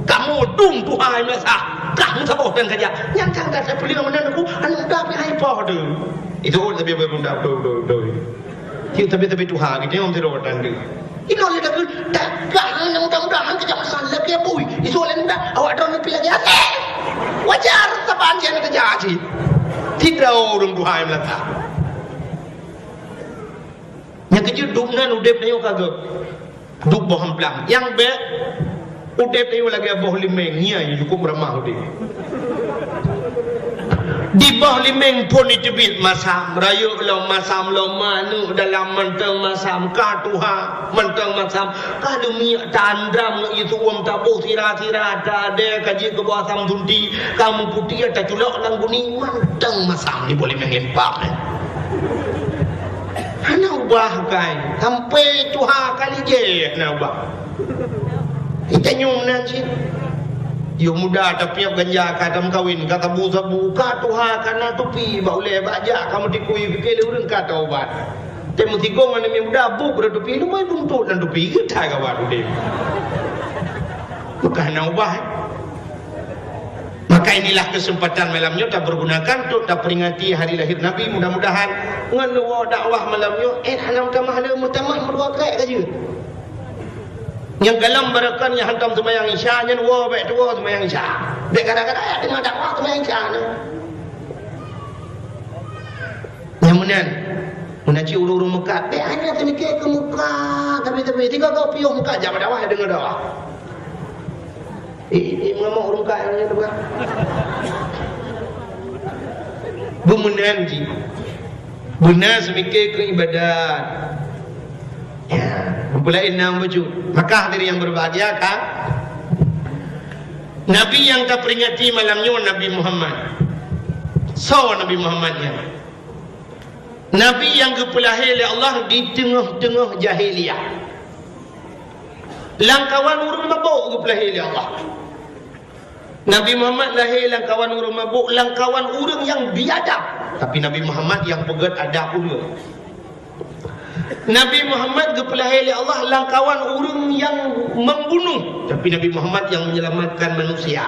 kamu dum Tuhan melasak kamu sabot dan saja yang sang dah saya pilih mana aku anak muda pi hai pa tu itu tapi bunda tu tapi Tuhan kita om terus dan ino le dak dak mudah-mudahan kerja masalah lagi bui isu le ndak awak dah lebih lagi wajar tapan dia nak kerja tidak orang Tuhan melata yang kecil duknan udep nayo kagak duk boham plang yang be udep nayo lagi boh limeng nya cukup ramah udep di bawah limeng pun dicubit masam rayu lo masam lo manu dalam menteng masam ka Tuhan menteng masam kalau minyak tandram itu tabuh tira-tira ada kaji ke bawah sam tunti kamu putih ada culok lang kuning menteng masam ni boleh mengempak ana ubah kai sampai Tuhan kali je na ubah kita nyum nanti yo muda tapi ganja kadam kawin kata buka Tuhan kana tupi ba ule baja kamu dikui kele urang kata obat temu tigong ane muda bu ber tupi lu mai buntu dan tupi kita kawan ude bukan ubah maka inilah kesempatan malamnya tak bergunakan untuk tak peringati hari lahir Nabi mudah-mudahan ngeluwa dakwah malamnya halam tamah le mutamah berwakai kaje yang dalam barakan yang hantam semayang isya nya wa baik tu semayang isya Dek kadang-kadang ya dengan dakwah tu macam ni. Yang menan, menaci urung-urung Mekah. Dek hanya tu mikir ke Mekah, tapi tiga kau piuh Mekah jam dakwah dengar dakwah. Mengamuk urung Mekah yang tu kan. Bemenan ji. Benar semikir ke ibadat. Ya, mempelai enam wujud. Maka hadirin yang berbahagia kan? Nabi yang kita peringati malamnya Nabi Muhammad. So Nabi Muhammadnya. Nabi yang kepelahir oleh Allah di tengah-tengah jahiliyah. Langkawan urung mabuk kepelahir oleh Allah. Nabi Muhammad lahir langkawan urung mabuk, langkawan urung yang biadab. Tapi Nabi Muhammad yang pegat adab urung. Nabi Muhammad kepelahir oleh Allah langkawan urung yang membunuh, tapi Nabi Muhammad yang menyelamatkan manusia.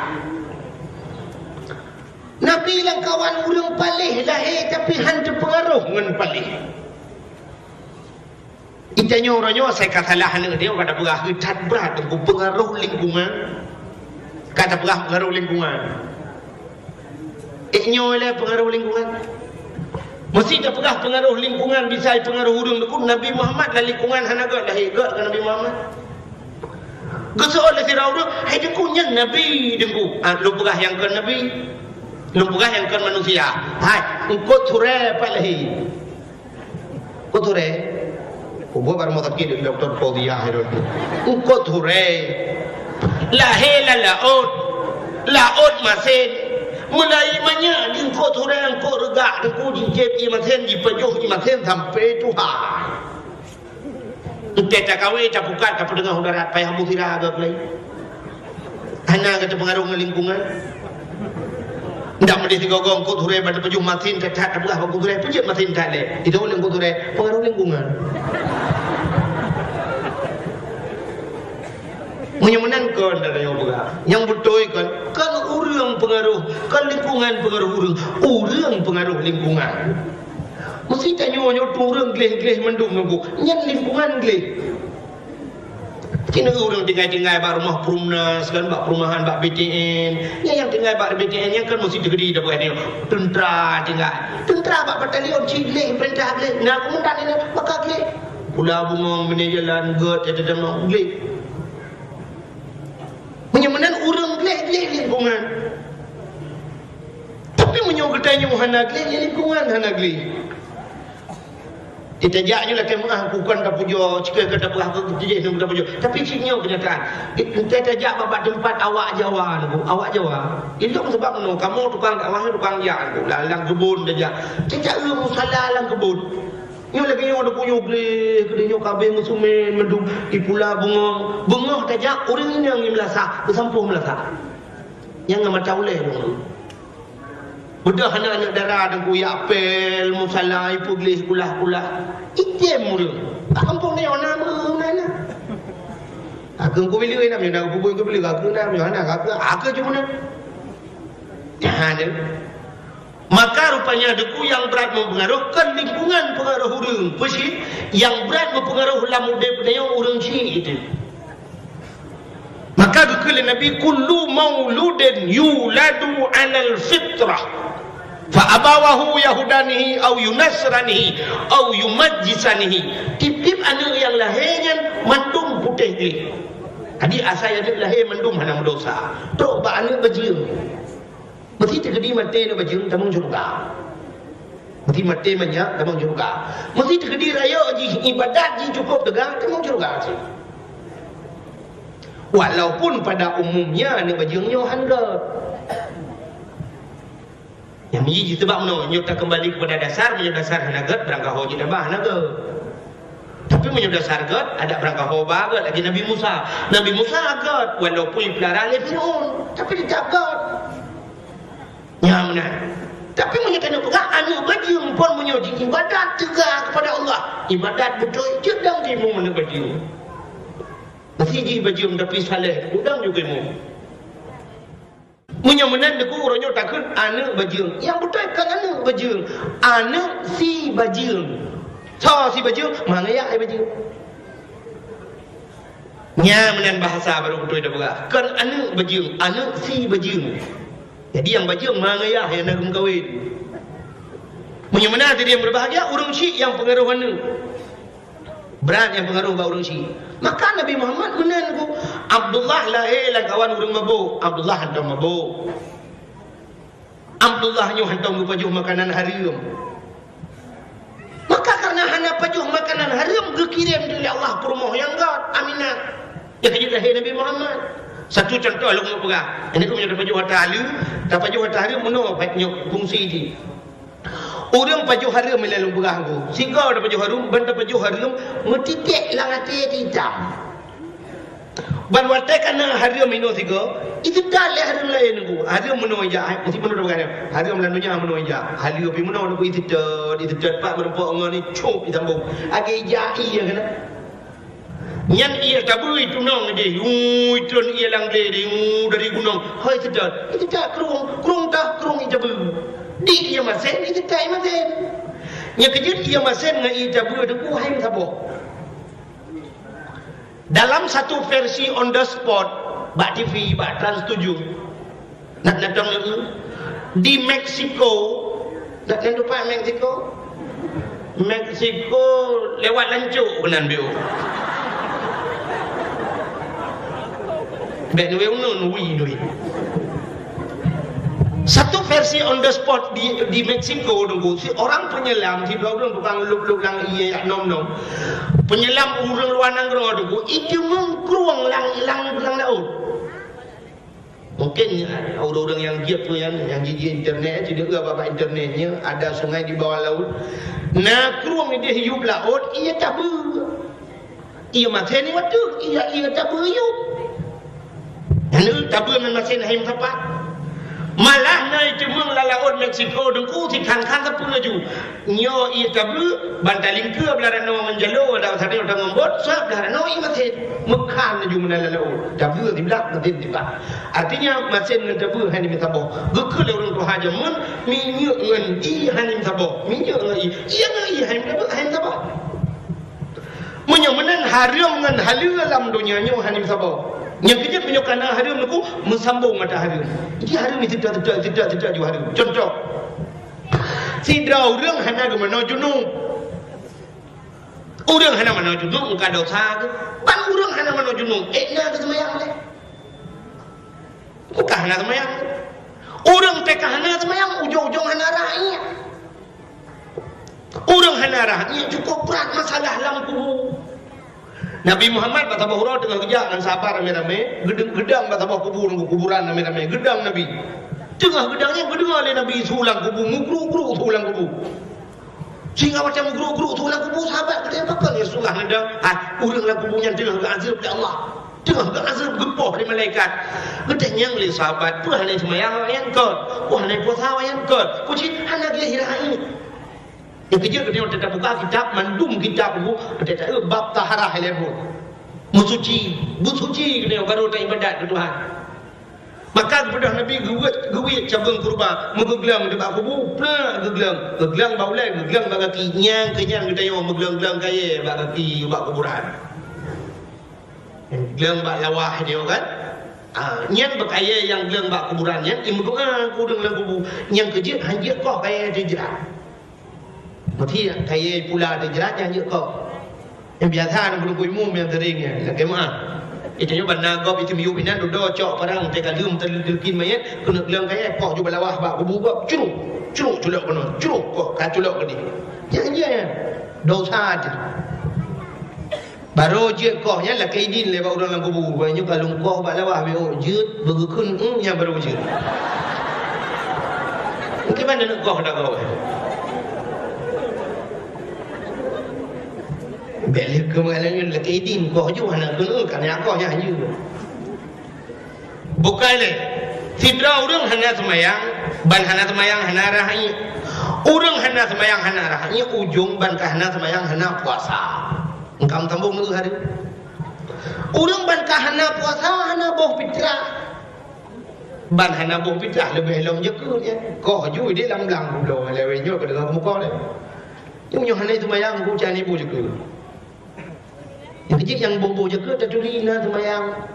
Nabi langkawan urung palih lahir tapi hantu pengaruh dengan palih. Itanya orangnya saya kata lah dia kata berah ketat berat dengan pengaruh lingkungan. Kata pengaruh lingkungan. Nyolah pengaruh lingkungan. Mesti tak pegah pengaruh lingkungan bisa pengaruh hurung dekut Nabi Muhammad lah lingkungan hanaga dah hegat kan Nabi Muhammad. Gesoal lah sirau tu, hai dengkunya Nabi dengku. Lu pegah yang kan Nabi. Lu pegah yang kan manusia. Hai, engkau ture palahi. Engkau ture. Kubo baru mau takdir Dr. Fauziah itu. Engkau ture. Lahir laut. Laut masih mulai banyak di kau turun kau regak di kau jijik di masen di pejuh di masen sampai Tuhan. Kita kawin tak bukan tak pendengar darat payah musirah agak lagi. Hanya kita pengaruh lingkungan. Tidak mesti tiga gong kau turun pada pejuh masen tak tak bukan kau turun pejuh masen tak le. Itu oleh kau turun pengaruh lingkungan. Menyenangkan dari yang bergerak, yang betul kan orang pengaruh, kan lingkungan pengaruh orang pengaruh lingkungan. Mesti tanya orang orang geleh mendung nunggu, yang lingkungan geleh. Kena orang tinggal bak rumah perumnas kan, bak perumahan, bak BTN. Yang tinggal bak BTN yang kan mesti tergedi dah bukan ni. Tentera tinggal, tentera bak batalion cigleh, perintah geleh. Nak kemudian ini maka geleh. Pulau Bungong menejalan god ada dalam geleh. Menyamanan orang geleh lingkungan. Tapi menyokatanya hana geleh lingkungan hana geleh. Kita jaknya lah kemah bukan tak pujo, jika kata perah ke kejadian itu tak pujo. Tapi ciknya kenyataan. Kita jak bapak tempat awak Jawa tu, awak Jawa. Itu sebab no kamu tukang dakwah tukang jak tu, lalang kebun dah. Tidak ilmu salah lang kebun. Nyo lagi nyo ada punya boleh kedinyo kabeh musumen mendung di Pulau Bungong. Bungong tajak orang ini yang melasa, bersampuh melasa. Yang mata oleh dong. Budak anak-anak darah dan kuya apel, musalah, ipu gelis kulah. Item mula. Kampung ni orang mana? Aku kau beli nak aku boleh kau beli aku nak mana aku cuma nak. Ada. Maka rupanya deku yang berat mempengaruhkan lingkungan pengaruh urang. Pasti yang berat mempengaruh lamude budaya urang si itu. Maka dekul Nabi kullu mauludin yuladu 'alal fitrah fa abawahu yahudanihi au yunasranihi au yumajjisanihi. Tip-tip anak yang lahirnya mandum putih ni. Tadi asal dia lahir mandum hana dosa. Tok ba anak bajing. Mesti terjadi mati nak bajing tamang juga. Mesti mati banyak tamang juga. Mesti terjadi raya ji ibadat ji cukup tegang tamang juga. Walaupun pada umumnya nak bajingnya handal. Yang menjadi sebab mana kita kembali kepada dasar hanagat berangkat haji tambah hanagat. Tapi menyudah sargat ada berangkat hoba agak lagi Nabi Musa. Nabi Musa agak walaupun pelara oleh Fir'aun tapi dia agak. Ya benar. Tapi menyatakan pegah anak bajing pun menyuji ibadat tegak kepada Allah. Ibadat betul jedang timu mana bajing. Masih ji bajing tapi saleh udang juga mu. Menyamanan deku orangnya takut anak bajing. Yang betul kan anak bajing. Anak si bajing. So si bajing mana ya ai bajing. nya menan bahasa baru betul dah berah kan anu bajung anu si bajung jadi yang bajung mangayah yang nak kahwin punya mana tadi yang berbahagia urang si yang pengaruh anu berat yang pengaruh ba urang si maka Nabi Muhammad menan ku Abdullah lahir lan kawan urang mabuk Abdullah hantam mabuk Abdullah nyu hantam pajuh makanan haram maka karena hana pajuh makanan haram dikirim oleh Allah ke rumah yang God Aminah ya kejut lahir Nabi Muhammad satu contoh lu mau pegang ini aku punya pajuh harta haram tak pajuh harta haram meno banyak fungsi di orang pajuh haram melalu pegang aku sehingga ada pajuh haram benda pajuh haram metitik lang hati hitam ban watai kana haram meno tiga itu dah le haram lain aku haram meno aja mesti meno pegang haram lanunya meno aja halu pi meno aku itu pak merempok ngani cop ditambung age jai ya kana nyan ia tabu itu nong de tron ia lang de dari gunung hai sedar itu tak krung tabu di ia masen itu tak masen nya kejut ia masen ngai tabu de ku hai sabo dalam satu versi on the spot bak TV bak Trans 7 nak datang di Meksiko nak lupa Meksiko lewat lancuk kenan bio Bek ni wei satu versi on the spot di Meksiko dulu si orang penyelam si dua orang tukang luk lang iya nom penyelam urang luar negeri dulu itu mengkruang lang laut mungkin orang-orang yang giat tu yang gigi internet jadi apa internetnya ada sungai di bawah laut nah kruang dia hidup laut ia tabu ia mati ni waktu ia tabu hidup lalu tabu masih naik tempat malah naik cuma lalaut Meksiko dengku si kan sepuluh laju nyo ia tabu bantaling ke belaran no menjalo ada tadi udah ngombot sab belaran no ia masih mekan laju mana lalaut tabu di belak nanti di belak artinya masih dengan tabu hani minta boh gekul orang tu haja mun minyak ngan i hani minta boh minyak ngan i ia ngan i hani minta boh menyemenan haram ngan halal dalam dunia nyo hani minta boh yang kejut menyokan haram aku mensambung mata haram ini haram ini tidak juga haram contoh si orang hana ke mana junub orang hana mana junub muka dosa ke pan orang hana mana junub ekna ke semayang le muka hana semayang orang teka hana semayang ujung-ujung hana rakyat orang hana rakyat cukup berat masalah dalam kubur Nabi Muhammad kata bahura tengah kerja dengan sahabat rame-rame gedang kata bah kuburan rame-rame gedang Nabi tengah gedangnya berdengar oleh Nabi sulang kubur mugru sulang kubur sehingga macam mugru sulang kubur sahabat kata apa ya sulang gedang uranglah kuburnya tengah azab oleh Allah tengah azab gempoh dari malaikat gedangnya oleh sahabat pun hanya semayang yang kot pun hanya puasa yang kot kucing hanya dia hirai yang kecil kita tidak buka kitab mandum kitab bu kita bab taharah lebu musuci kita baru tak ibadat Tuhan maka kepada Nabi guwit cabang kurba megeglang dekat kubu pernah geglang baulai geglang bagaki nyang kenyang kita yang megeglang kaya bagaki bak kuburan geglang bak lawah dia kan nyang berkaya yang geglang bak kuburan yang imdoa ku dengan kubu yang kecil hanya kau kaya jerat Mati kaya pula ada jerat yang kau yang biasa nak belum umum yang teringnya lagi mah itu nyoba nagop itu miu pinan do cok parang teka lum terkin mayat kena bilang kaya kau cuba lawah bak kubu bak curuk culok kono curuk kok ka culok ke dia jangan dosa aja baru je kau nya lah kaidin le bak orang lang kubu banyak kalau kau bak lawah be jut begekun nya baru je mungkin mana nak kau dak kau balik kemalangan lagi din kau juga nak kena kerana kau yang hanya bukan le sidra orang hanya semayang ban hanya semayang hanya rahai orang hanya semayang hanya rahai ujung ban hanya semayang hanya puasa engkau tambung itu hari orang ban hanya puasa hanya boh fitrah ban hanya boh fitrah lebih long je kau juga dia lang-lang dulu lewatnya ke dalam muka le yang hanya semayang ku cari bu juga Yang kecil yang bobo je ke tatulina sembayang.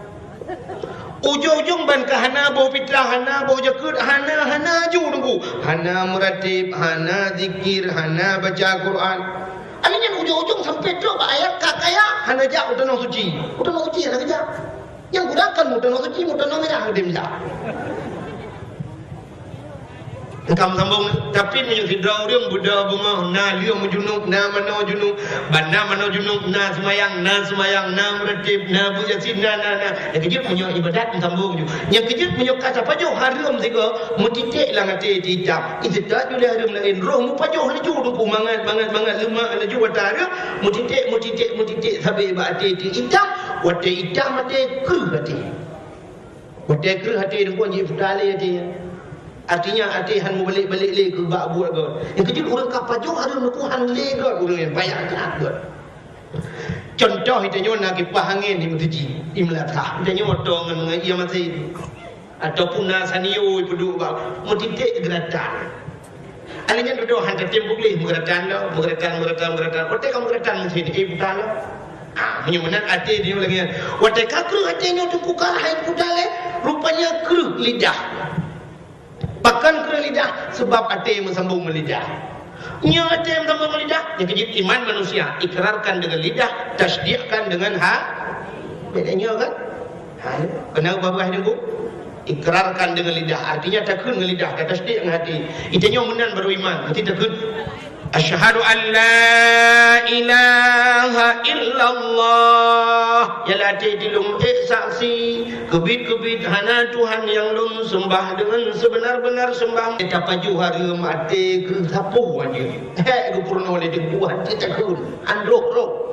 Ujung-ujung ban ke hana bau fitrah, hana bau jakut, hana ju tunggu. Hana meratib, hana zikir, hana baca Quran. Akhirnya ujung-ujung sampai tu ayat kakaya hana jak utanong suci. Utanong suci hana kerja. Yang gunakan utanong suci, utanong merah dia minta. Engkau sambung tapi menyuk hidrau dia budak bunga na liu menjunuk na mano junuk bana mano junuk na semayang na meratib na bujasin na yang kejut menyuk ibadat sambung ju yang kejut menyuk kata pajuh harum sega mutitik lang ate hitam itu tak boleh harum lain roh mu pajuh laju tu mangat lemak laju watara mutitik sampai ba ate hitam wate hitam ate keruh ate wate keruh ate dengkon ji futale ate. Artinya atihan mu balik-balik le ke bak buat god. Yang kecil orang kapajo ada nukuhan le god orang yang banyak god. Contoh itu nyona kipas angin di mutiji imlatah. Itu nyoto ngan ia masih ataupun nasaniyo peduk bak mutitik geratan. Alanya duduk hantar tembok le geratan lo, geratan. Otak kamu geratan mesti di putar lo. Menyumenat ati dia lagi. Otak kakru ati nyoto kukar hai putale rupanya kru lidah. Bahkan ke lidah sebab hati bersambung lidah. Nya hati bersambung lidah. Yang kejip iman manusia ikrarkan dengan lidah, tasdiqkan dengan bedanya kan? Kenapa babah itu? Ikrarkan dengan lidah. Artinya takun dengan lidah, tasdiq dengan hati. Itanya menan baru iman. Nanti takun. Asyhadu an la ilaha illallah. Ialah dilung saksi kebit hana Tuhan yang lun sembah dengan sebenar-benar sembah. Kita paju hari mati ke sapu aja. Hei ku purno le de buat kita kun androh.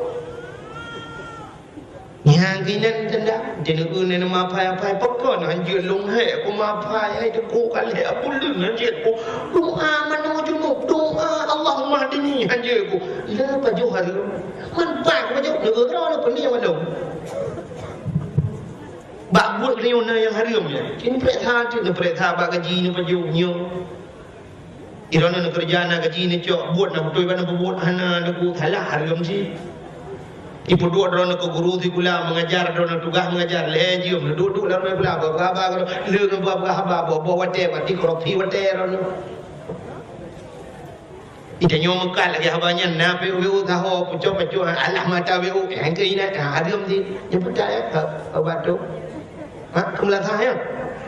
Yang kinan tanda jenuh ne mapai pokon anjir lung he ku mapai ai de ku kali apul anjir ku doa menuju doa Allahumma hadini anjir ku la paju hari man pak paju negara lo pening mana bak buat leona yang harum ya ini perintah bak gaji ni paju nyo irona nak kerja nak gaji ni cok buat nak betul mana buat hana nak halah harum si ibu dua drone ke guru di kula mengajar drone tugas mengajar lejium duduk dalam kula baba le ke baba wate mati kropi wate drone itanya mekal lagi habanya na PU tahu pucuk alah mata PU yang ke ina harum di yang percaya ke batu kemulah saya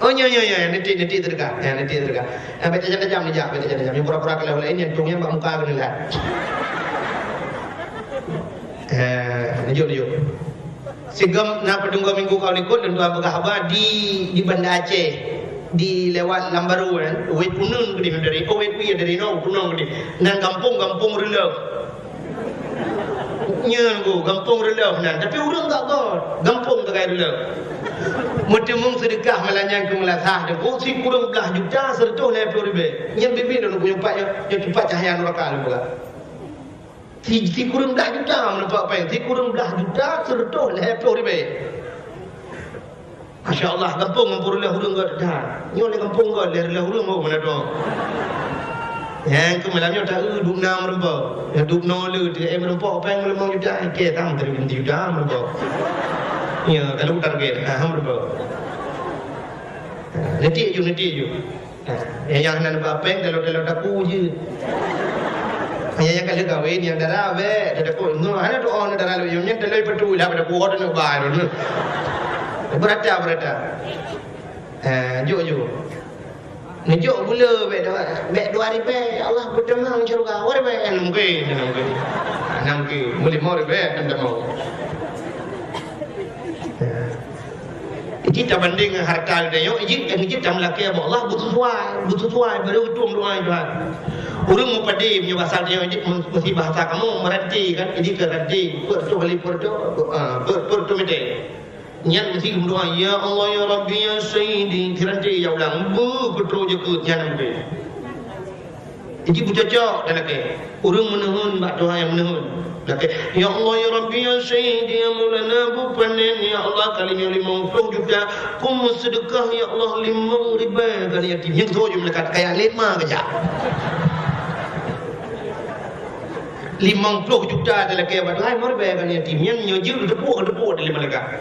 oh nya nanti terdekat baca jam ni baca jam yang pura-pura kalau lain yang tungnya mbak muka kena lihat Nijok. Sigam na pedungga minggu kau likut dan dua begahaba di Banda Aceh di lewat Lambaru kan. Wait punun ke dari wait pi dari no punun ke dan kampung relaf. Nya go kampung relaf nan tapi urang tak god. Kampung tak kaya relaf. Mutemung sedekah melanyang ke melasah de ko si kurang belah juta serta le ribe. Nya bibi nak punya pak yang cepat cahaya neraka pula. Si kurang dah juta menampak apa yang si kurang dah juta serta lepas ribe. Masya Allah kampung ngampur lah hurung kat dah. Nyo le kampung kat le hurung mau mana tu. Yang tu malamnya tak duk na merempa. Ya duk no le dia merempa apa yang mau juta ke tang dari juta merempa. Ya kalau target merempa. Nanti ju. Yang nak apa kalau daku je. Yang kalau kahwin yang darah be, ada ko no ada doa no darah lo yang telai petu lah pada kuat no bai no. Berata. Jo. Njo bula be 2000 Allah berdengang syurga. Wari be mungkin. Boleh mau be anda mau. Kita banding harta dia yo, kita laki Allah butuh tuai baru tuang doa Tuhan. Orang mau padi punya bahasa dia mesti bahasa kamu merati kan jadi kerati pertu mete nyan mesti doa ya Allah ya Rabbi ya Sayyidi kerati ya ulang betul je ke nyan mete jadi bucacok dan laki orang menuhun bak doa yang menuhun laki ya Allah ya Rabbi ya Sayyidi ya Maulana bupanen ya Allah kalinya 50 juta kum sedekah ya Allah 5 kali yatim yang tu je melekat kayak 5 saja. 50 juta dalam kaya badai mau bayar kan yatim yang nyojil depu dari mereka.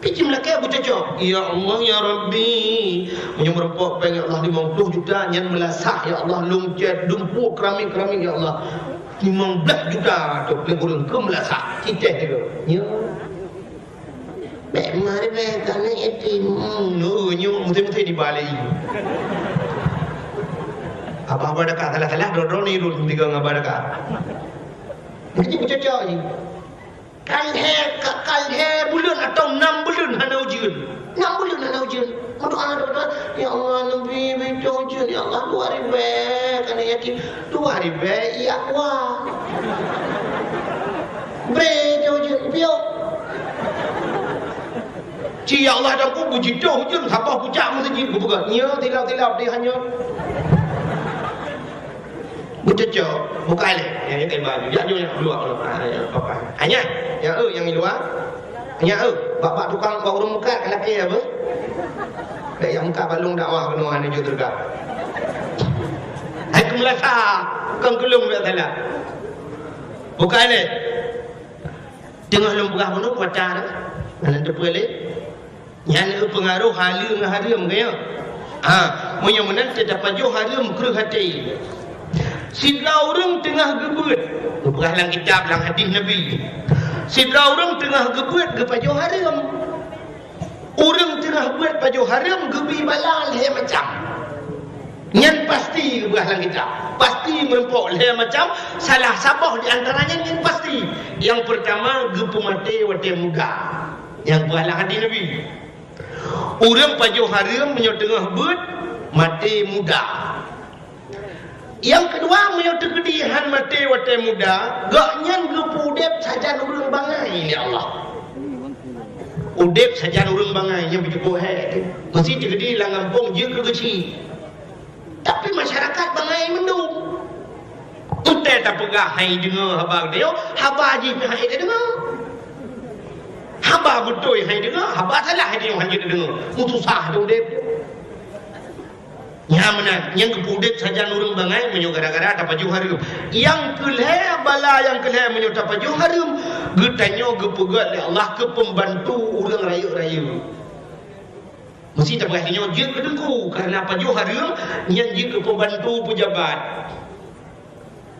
Pijim lah kaya bucocok. Ya Allah ya Rabbi, menyemrepok pengen Allah 50 juta yang melasah ya Allah lumcat dumpu keramik ya Allah 15 juta tu pelengkurang ke melasah cicah tu. Ya. Baik mari bayar kan yatim. Nyo mesti dibalik. Apa dekat salah dodol ni dulu tiga ngapa dekat. Mesti bercocok ni. Kalhe bulan atau 6 bulan hana ujian. 6 bulan hana ujian. Doa. Ya Allah Nabi betul ujian. Ya Allah 2 ribu kan yakin 2 ribu ya wah. Bre ujian pio. Ci ya Allah dah ku puji doh ujian siapa pucak mesti buka. Nya tilap dia hanya Bucocok, buka le. Yang kain baju, ya yang luar apa? Hanya, yang luar. Hanya bapak tukang bawa urung muka kan laki apa? Dak yang muka balung dakwah penuhan ni juga tergap. Hai kumlasa, kang kelung dak salah. Buka le. Tengah lum buka penuh pacar. Mana terpele? Yang pengaruh halu dengan haram kaya. Punya menang terdapat jauh haram kerah hati. Sidra orang tengah gebut. Bukan dalam kitab, dalam hadis Nabi. Sidra orang tengah gebut ke pajo haram. Orang tengah buat pajo haram gebi balal le macam. Nyan pasti bukan dalam kitab. Pasti merempok le macam salah sabah di antaranya nyan pasti. Yang pertama gepu mati wate muda. Yang bukan dalam hadis Nabi. Orang pajo haram menyo tengah but mati muda. Yang kedua menyatu kedihan mati wate muda, gaknya gepu udep saja urang bangai ya Allah. Udep saja urang bangai yang begitu he. Mesti jadi langampung je ke kecil. Tapi masyarakat bangai mendung. Utai tak pegah hai dengar haba dia, haba ji hai dia dengar. Haba betul hai dengar, haba salah dia hanya dengar. Mutusah tu udep. Yang mana yang kepudek saja nurung bangai menyo gara-gara dapat baju harum. Yang keleh bala yang keleh menyo dapat baju harum, getanyo gepegat le Allah ke pembantu urang rayu-rayu. Mesti tak berhasilnya je ke dengku kerana baju harum yang je ke pembantu pejabat.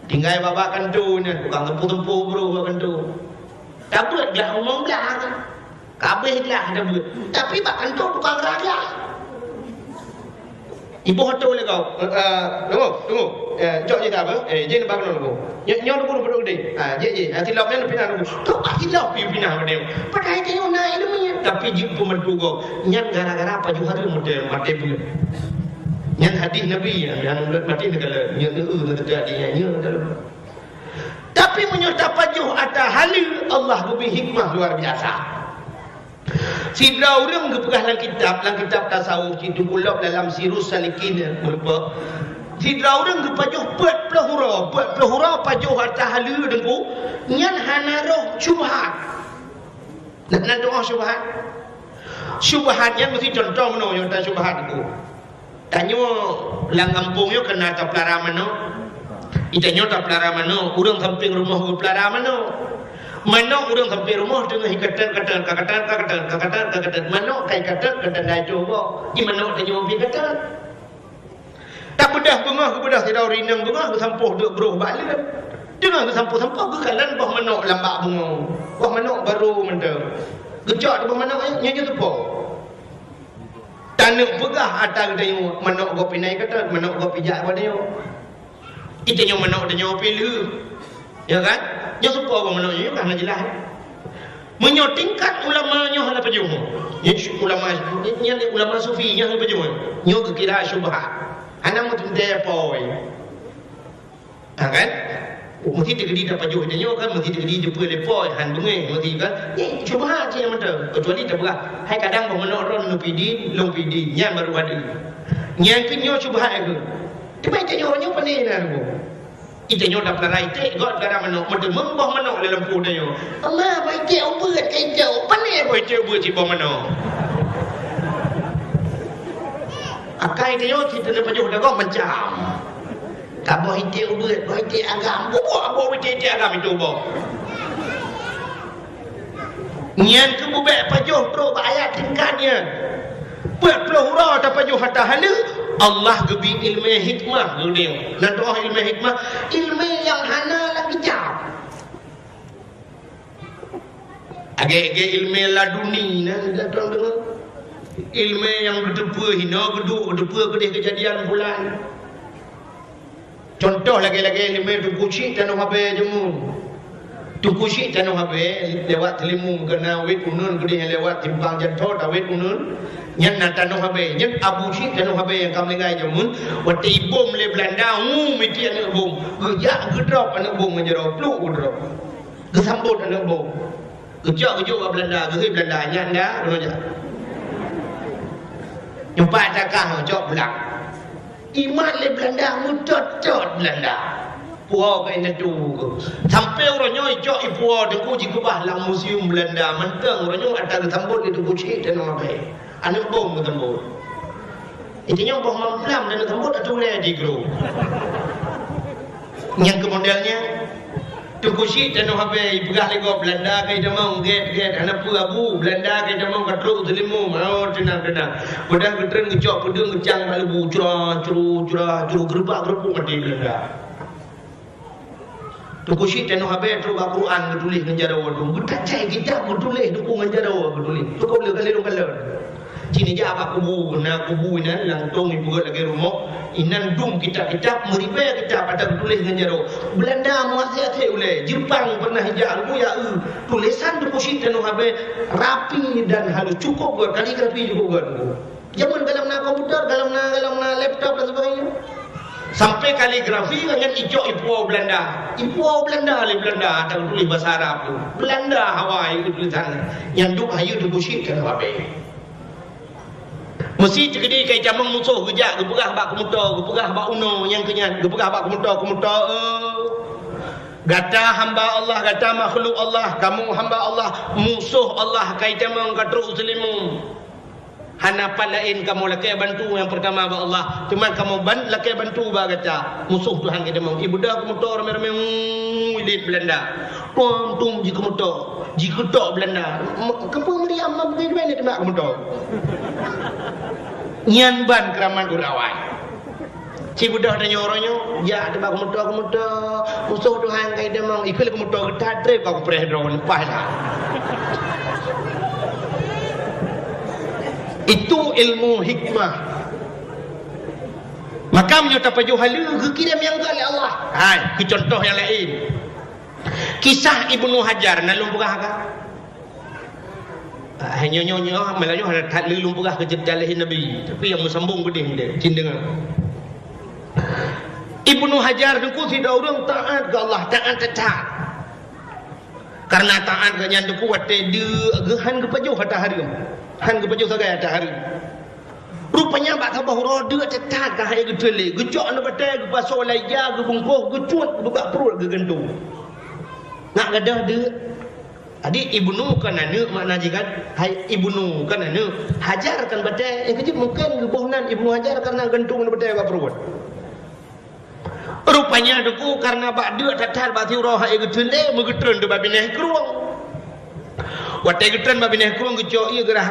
Tinggal babak kantu ni, bukan tempuh-tempuh bro babak kantu. Tak buat dah ngomong dah. Kabeh dah dah buat. Tapi bak kantu tukang raga. Ibu hotel le kau. Tunggu. Jok je tak apa? Je nak bangun dulu. Nyo dulu dulu deh. Je. Nanti lapnya nak pindah dulu. Tu pasti lap pindah dia. Padahal dia nak ilmunya. Tapi je pembantu kau. Nyan gara-gara apa juga ada model mati pun. Nyan hadis Nabi yang mati negara. Nyan terjadi nyan dalam. Tapi menyerta pajuh atas halil Allah lebih hikmah luar biasa. Sidra orang kepegah dalam kitab tasawuf itu pula dalam Sirus Salikin merupa sidra orang kepajuh 40 huruf pajuh atas halil dengku nyan hanaroh syubhat. Nak doa syubhat. Syubhat yang mesti contoh meno yang tak syubhat itu. Tanyo lang kampungnya kena tak pelara meno. Itanyo tak pelara meno, urang samping rumah ke pelara meno. Mana orang sampai rumah dengan hikatan mana kai katan dah coba di mana tanya orang hikatan tak bedah bengah ke bedah tidak rinang bengah ke sampuh duk beruh balik dengan ke sampuh-sampuh ke kalan bah mana lambak bengah bah mana baru mentang gejak di bah mana nyanyi tepo tanuk pegah atas dia mana gopi naik katan mana gopi jak pada dia itanya mana dia pilih ya kan. Dia suka orang mana ni kan jelas. Menyotingkat ulama-nya hala pejuh. Ulama sufi yang pejuh. Nyo kira syubhat. Ana mutun dia poi. Kan? Mesti digedi dapat pejuh dia kan mesti digedi jumpa lepoi han bungai mesti kan. Syubhat je mata. Kecuali tak berah. Hai kadang bermenok ron nu pidi, long pidi, yang baru ada. Yang kinyo syubhat ke. Tiba tanya orangnya pandai dah tu. Itanya dah pelarai tek god gara manok mende membah manok dalam lempu dia. Allah baik dia ubat kai jauh pandai baik dia ubat cipa manok. Akai dia cerita nak pajuh dah kau macam. Kamu hitik ubat, hitik agam. Buat hitik agam itu boh. Nyan kebubek pajuh pro ayat tingkatnya. Buat pelurah tak pajuh hatta hala. Allah gebi ilmu hikmah dunia. Dan doa ilmu hikmah, ilmu yang hana lagi jauh. Agak-agak ilmu laduni nah, datang dengan ilmu yang berdua hina berdua kedih kejadian bulan. Contoh lagi-lagi ilmu tu kucing tanah habis jemu. Tu kucing tanah habis lewat telimu kena wet unun kedih lewat timpang jatuh tak wet unun. Yang nak tanah habis, yang abu cik tanah habis yang kami ngai jamun. Waktu ibom le Belanda, mesti anak bom. Gejak gedrop anak bom menjerau, peluk gedrop. Kesambut anak bom. Gejak ke Belanda, ke Belanda nyan dah, mana? Jumpa takah jok belak. Iman le Belanda mutot Belanda. Puau ke tu. Sampai orang nyoi jok ipuau deku jika bahlang museum Belanda mentang orang nyoi ada kesambut itu kucing tanah habis. Anak bom ketembur. Intinya bom mamplam dan ketembur ada boleh di grup. Yang kemodelnya tu kusi dan habis pegah lego Belanda kai demang get anak abu Belanda kai demang katru telimu mau tenang. Udah getren ngejok pedeng ngecang balu curah gerbak mati Belanda. Tu kusi dan habis tu Al-Quran getulis ngejarawa tu. Betacai kita getulis dukung ngejarawa getulis. Tu kau boleh kali Cini je apa kubu ina langtung ibu lagi rumah inan dum kita meribah kita pada tulis dengan jaro Belanda muasih oleh Jepang pernah hijau ya tulisan deposit dan habe rapi dan halus cukup buat kaligrafi juga buat zaman dalam komputer dalam laptop dan sebagainya sampai kaligrafi dengan hijau ipuau Belanda le Belanda ada tulis bahasa Arab Belanda Hawaii tulisan yang duk hayu deposit dan habe mesti jadi kai jamang musuh gejak gepegah bak kemuta gepegah bak uno yang kenyan gepegah bak kemuta gata hamba Allah gata makhluk Allah kamu hamba Allah musuh Allah kai jamang katru muslimu hanapan lain kamu lakai bantu yang pertama ba Allah cuma kamu lakai bantu ba gata musuh Tuhan kai jamang ibu dah kemuta rame-rame di Belanda tum ji kemuta ji ketok Belanda kampung Meriam begini mana tembak kemuta nyan ban keraman urawan si budak dan nyoronyo ya tembak kemuta musuh Tuhan kai demang ikut kemuta tadre kau pereh drone pasal itu ilmu hikmah maka menyata pajuh halu kirim yang oleh Allah ke contoh yang lain kisah Ibnu Hajar na lumpugah ka hanya nyonya Melayu ada tak lumpugah ke jedalih Nabi tapi yang musambung beding dia cindengan Ibnu Hajar deku tidak orang taat ke Allah taat tetap karena taat ke nyan deku wate de gehan ke pajuh hata hari han ke pajuh sagai hata hari rupanya bak sabah roda tetap ke hari gedele gejok na batai ke paso laja ke bungkuh gecut buka perut ke gendung nak gadah de adik ibnu kan anu makna jikan hai ibnu kan anu hajar kan badai yang kecil mungkin gebuhnan Ibnu Hajar karena gantung badai ba perut rupanya deku karena bak de tatar bati roh ai gedele megetren de babineh kruang watai getren babineh kruang gejo ieu gerah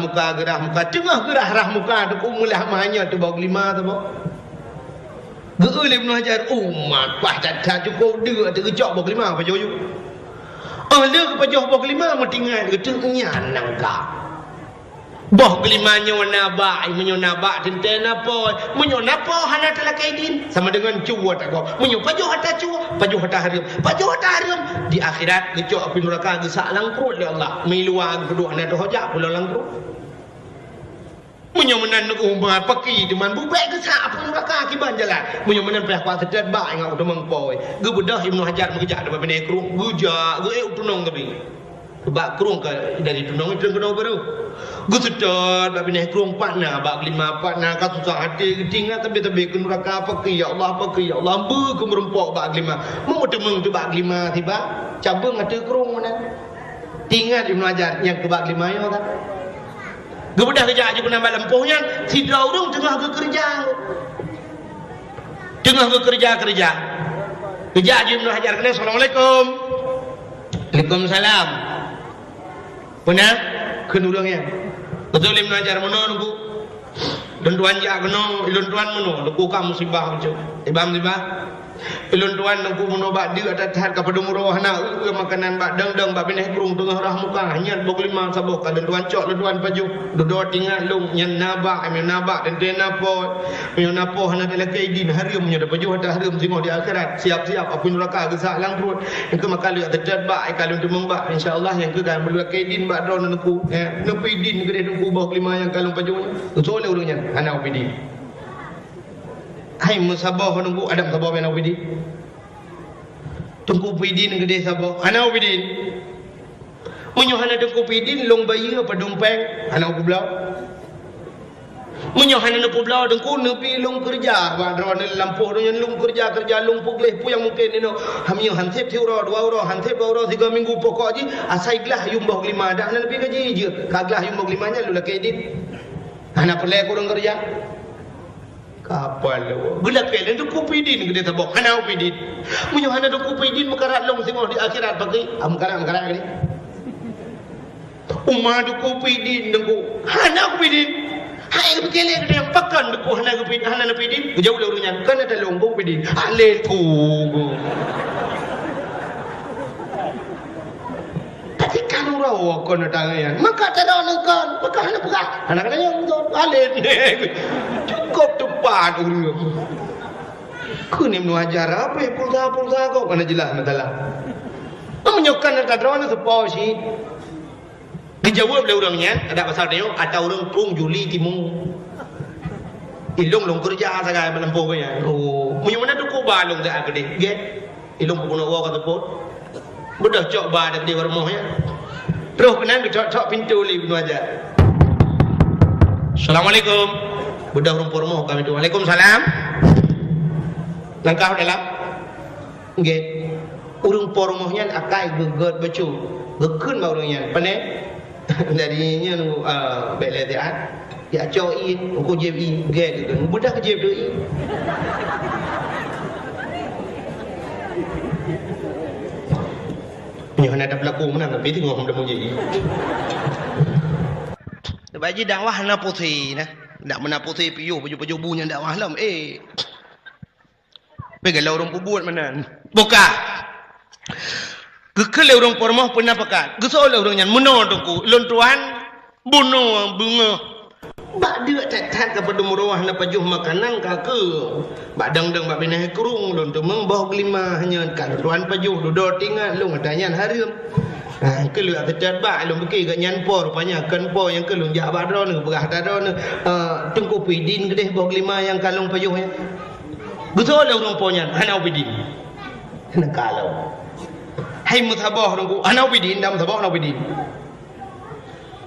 muka tengah gerah muka deku mulah mahanya tu bau 5 tu bau Geul Ibnu Hajar umat pah tak cukup dia terjok bok 5 apa joyo. Dia ke pajoh bok 5 metingan getu nyan nangka. Boh 5 nyona ba menyona ba tenten apa menyona apa hana telakai din sama dengan cuwa tak kau menyo pajoh hata cuwa pajoh hata harim di akhirat gecok api neraka gesak langkrut ya Allah miluang kedua hana hojak pula langkrut menyomenan umma paki deman bubek ke sak pun neraka akibat jalan menyomenan peh kuat sedet ba ngau demeng poi ge bedah Ibnu Hajar mengejak depan bene krung guja ge tunong tapi bak krung ke dari tunong itu kena baru ge sedet ba bene krung patna bak 5 patna ka susah hati tinggal tapi ke neraka paki ya Allah bu ke merempok bak 5 mau demeng tu bak 5 tiba cabung ada krung mana tinggal Ibnu Hajar yang ke bak 5 ya kan Gebedah kerja aja pun nambah lempuhnya, si daurung tengah ke kerja. tengah bekerja kerja Ibnu Hajar kena Assalamualaikum. Waalaikumsalam. Pernah kenurangnya. Betul Ibnu Hajar menunggu. Dan tuan jak kena, ilun tuan menunggu. Leku kamu musibah macam. Ibam musibah. Ilun tuan nunggu menubak dia atas hat kepada murah nak makanan bak dang bak bineh kurung tengah rah muka hanya 25 sabuk kalau tuan cok tuan baju duduk tinggal lung nyan nabak dan dia napo hana dalam kaidin harium nya dapat baju ada harium tengok di akhirat siap-siap apa neraka gesak lang perut yang ke makal ada bak kalau tu membak insyaallah yang ke kan melu kaidin bak drone nunggu nepi din gede nunggu bawah 5 yang kalung baju betul le urangnya ana ubidi. Hai musabah nunggu adam sabah ben ubidi. Tunggu pidin gede sabah. Ana ubidi. Menyohana tunggu pidin long bayi apa dompeng ana ublau. Menyohana nak ublau tunggu nepi long kerja badron lampu dengan long kerja long pugleh pu yang mungkin ni no. Hamio hansep 2 euro hansep 2 euro 3 minggu pokok ji asai gelah yumbah 5 dah nak lebih gaji je. Kaglah yumbah 5 nya lu lah kedit. Ana pelai kurang kerja. Kapal lo. Gula kelen tu kupidin gede tabok. Hana kupidin. Munyo hana tu kupidin makarat long singok di akhirat pakai. Makarat gini. Umma tu kupidin dengku. Hana kupidin. Hai kelen gede pakan dengku hana kupidin. Jauh lah urunyan. Kan ada long kupidin. Alel ku. Tapi kan urau kon tangan. Maka tada nengkan. Maka hana buka. Hana katanya alel. Cukup tepat urang. Ku ni mengajar apa pulsa kau mana jelas masalah. Menyokan nak drone sepau si. Dijawab oleh orangnya ada pasal dia ada orang tung Juli timung. Ilong long kerja sagai menempuh ya. Oh, munyo mana tu ko balong dak gede. Ge. Ilong puno wa ka tepot. Budak cok ba dak di rumahnya. Terus kenan cok pintu li Ibnu Hajar. Assalamualaikum. Budak rumpur rumah kami tu. Waalaikumsalam. Langkah dalam. Nggih. Urung pormohnya akai gegot becu. Gekun ba urangnya. Pane darinya nu bele dia. Ya coi ko jebi ge gitu. Budak jeb doi. Nyo nak ada berlaku menang tapi tengok hom dah munyi. Baji dakwah na putih nah. Nak menaputi piyu baju bunya dakwah lam pegalau orang buat mana buka gekele orang pormoh pernah pakat gesol orang yang meno tungku lon tuan bunuh bunga bak dia tak kepada murah nak pajuh makanan kake bak dang bak binah kurung lon tu membah 5 hanya kan tuan pajuh duduk tinggal lu ngatanya harium. Kelu ada terba lu beki gak nyanpo rupanya kan po yang kelu jak badron berah dadon tungku pidin gede bog 5 yang kalung payuhnya. Betul orang ponya hana pidin. Hana kalau. Hai mutabah tungku hana pidin dam tabah hana pidin.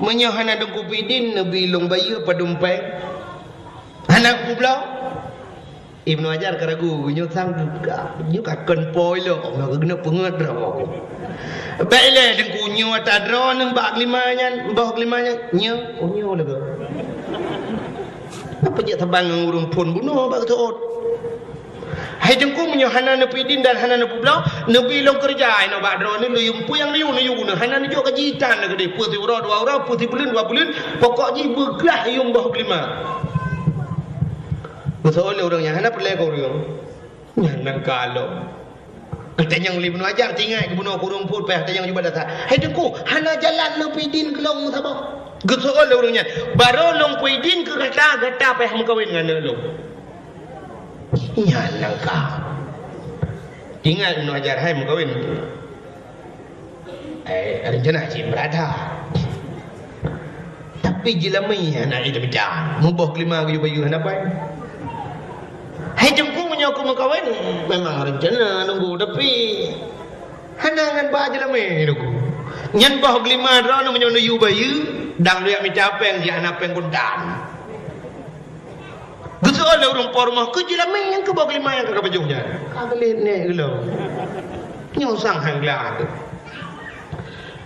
Menyo hana tungku pidin nabi long bayi padumpeng. Hana kublau. Ibnu Hajar karagu nyo sang nyo kan po lo nak kena pengat ro. Baiklah dengku nyo ta dro nang bak 5 nya bak 5 nya nyo lagu. Apa je tabang urung pun bunuh bak tuot. Hai dengku menyo hana nepidin dan hana nepublau nebi long kerja ino bak dro ni lu yumpu yang liu hana ni jo kajitan gede putih ura 2 ura putih bulan 2 bulan pokok ji beglah yung bak 5. Betul orang yang hana pelai kau orang. Yang kalau. Kita yang Ibnu Hajar tinggal ke bunuh kurung pun peh yang juga datang. Hai dengku, hana jalan lu pidin kelong sabah. Betul orangnya. Baru long pidin ke gata peh mengkawin dengan lu. Yang nangka. Tinggal Ibnu Hajar hai mengkawin. Rencana haji berada. Tapi jelamai anak itu bidan. Mubah 5 bayu hana pai. Hai jengku menyoku mengkawin memang rencana nunggu tapi hanangan ba jelamai nunggu. Nyan bah 5 dra nu menyono yu bayu dang dia minta peng dia anak peng kundan. Betul orang pormah ke jelamai yang ke bah 5 yang ke bajunya. Kagelit ne gelo. Nyo sang hangla.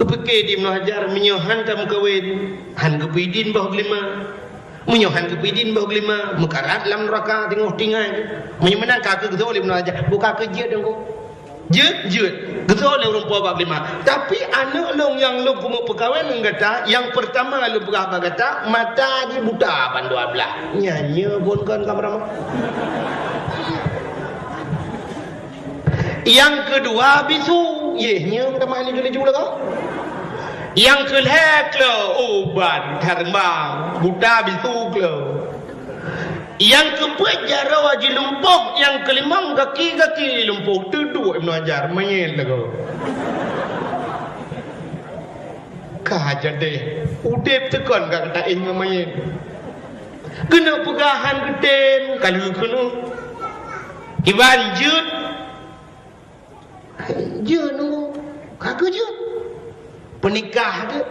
Kepeke di Ibnu Hajar menyohan tam kawin han kepidin bah 5. menyohan ke pidin bau lima mekarat dalam neraka tengok tinggal menyemenang kakak gitu oleh mana aja buka kerja dong jut gitu oleh rumput bab lima tapi anak long yang long kumu pekawin kata yang pertama lu berapa kata mata di buta bandu ablah nyanyi pun kan kamera yang kedua bisu yehnya teman ini juga kau yang kelihak lo obat terbang buta bisu lo yang keempat jarawa di lumpuh yang kelima kaki lumpuh duduk Ibnu Hajar main lagu kah jadi udep tekan kak tak ingin main kena pegahan geden kalau kena iban jut nunggu kakak jut penikah tu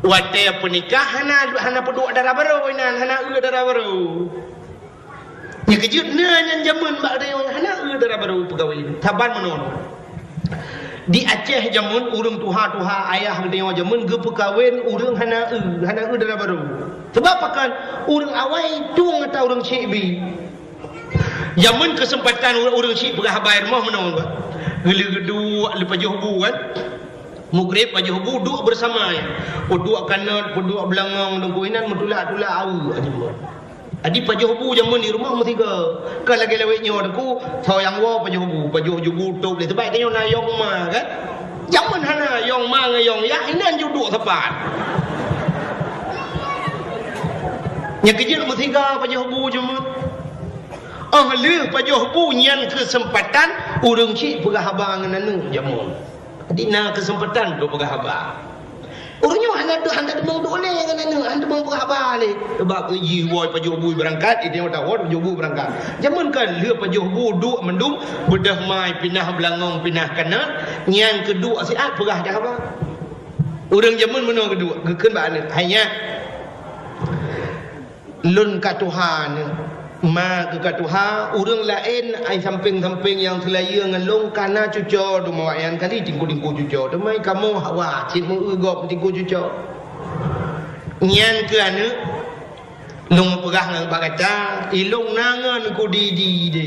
wate penikah hana peduk darah baru hana darah baru nya kejut nan jamun bak dia hana darah baru pegawai taban menon di Aceh jamun urang tuha ayah dia jamun ge pekawin urang hana darah baru sebab akan urang awai tuang atau urang cibi jamun kesempatan urang cik pegah bayar mah menon gelu lepas jauh kan Mugrib aja duduk bersama ya. Duduk kanan, duduk belangang dan kuinan mentulak au aja buat. Adi pajuh jamun di rumah mesti ke. Ke lagi lewetnya aku sayang wa pajuh tu boleh terbaik tanya nayong mah kan. Jamun hana yong mah ngayong ya inan duduk tepat. Nya kejut mesti ke pajuh jamun. Ahli pajuh nyan kesempatan urang cik pegah abang nanu jamun. Dina kesempatan do pegah haba. Urangnya handa demang do le kan handa demang pegah haba le. Sebab ji boy pajuh bui berangkat itu dah hot pajuh bui berangkat. Zaman kan le pajuh bui duk mendung bedah mai pindah belangong pindah kanan yang kedua siat pegah dah haba. Urang zaman mana kedua gekeun ba hanya lun ka Tuhan ma ke Tuhan urang lain ai samping-samping yang selaya ngelong kana cuco do mawayan kali tingku cuco do mai kamu hawa cimu ugop tingku cuco nyan ke anu long pegah ngang bagata ilung nangan ku di de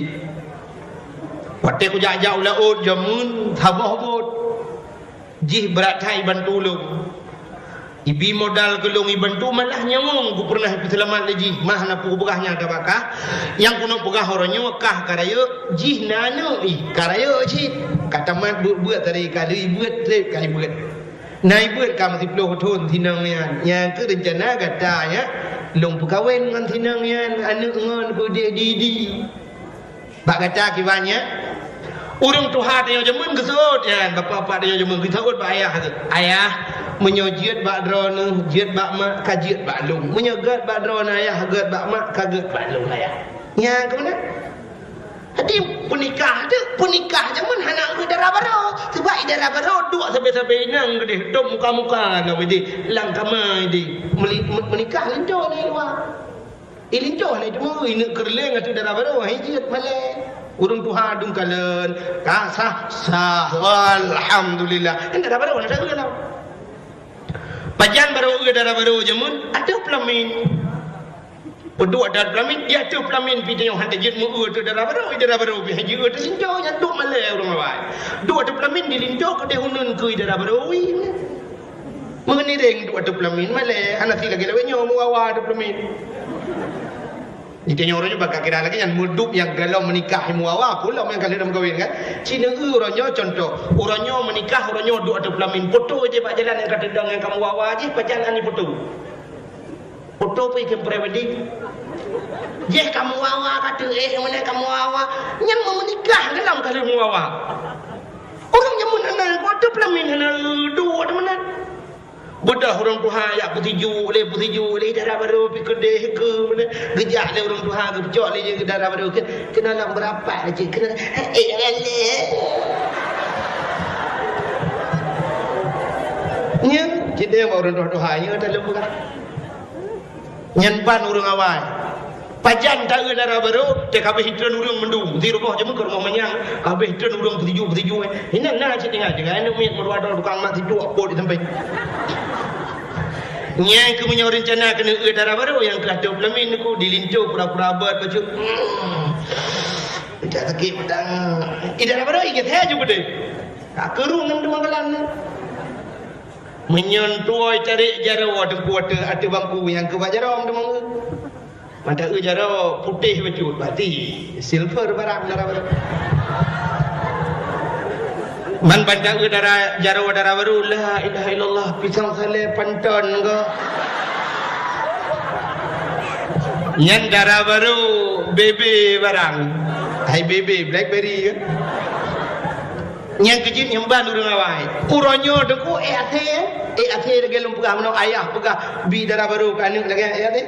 wate ku jauh laut jamun thabah bot jih berat hai bantu lu ibi modal gelung ibantu malah nyamong ku pernah selamat lagi mah na pu begahnya ada bakah yang kuno pegah horonyo kah karayo jih nanu karayo ji kata mat buat tadi kali buat kali buat nai buat kam 10 tahun tinang yang ke rencana katanya long pekawin ngan tinang yan anu ngan ku di bak kata kibannya urang tuha dia jamun gesut ya bapak dia jamun gesut ba ayah menyojiat bak drone jiat bak mak kajiat bak lung menyogat bak drone ayah gat bak mak kagat bak lung ayah nya ke mana hati punikah zaman anak ke darah baru sebab darah baru dua sampai nang gede dom muka na wedi lang kamai di menikah linjo ni luar linjo ni cuma ini kerleng atu darah baru hijiat male urang tuha dung kalen sah alhamdulillah darah baru ada gelau pajan baru darah baru jamun ada pelamin pedua darah pelamin dia tu pelamin pidai yang hantar jid mu tu darah baru bi haji tu sinjo nya duk male urang awai dua tu pelamin dilinjo ke de hunun ke darah baru mengenai deng dua tu pelamin male anak si lagi lawenya mu awa tu pelamin ditanya orangnya bakal kira lagi yang muduk yang galau menikah muawa pula yang kali dalam kahwin kan Cina orangnya contoh orangnya menikah orangnya duk ada pelamin foto je pak jalan yang kata dang yang kamu wawa je pajangan ni foto pergi ke pre-wedding je kamu wawa kata mana kamu wawa yang menikah dalam kali muawa orangnya mana ada pelamin dua ada mana bedah orang Tuhan ya putiju le darah baru pi kedeh ke mana gejak le orang Tuhan ke pecok le je darah baru ke kenalan berapa aja kena nya kita orang Tuhan nya dalam bukan nyan ban orang awal pajan tak darah baru te kabeh hidran urang mendung di rumah je ke rumah manyang kabeh hidran urang putiju ini nak cik tengah jangan anu mit merwada tukang mak tidur apa di tempat Yang kemudian rencana kena darah baru yang kelada pelamin aku dilintur pura-pura abad baju. Tak sakit petang. Darah baru ingat saya juga deh. Tak kerung nam demang kelan. Menyentuh cari jarawa de kuota ada bangku yang ke bajarom demang. Mata jarawa putih baju berarti silver barang darah baru. Man pandang darah jarawa darah baru la ilaha illallah pisang sale panton ko. Nyan darah baru bebe barang. Hai bebe blackberry kan. Yang kecil yang bandu dengan awai. Uronyo deku athe gelum pegah mano ayah pegah bi darah baru kan lagi athe.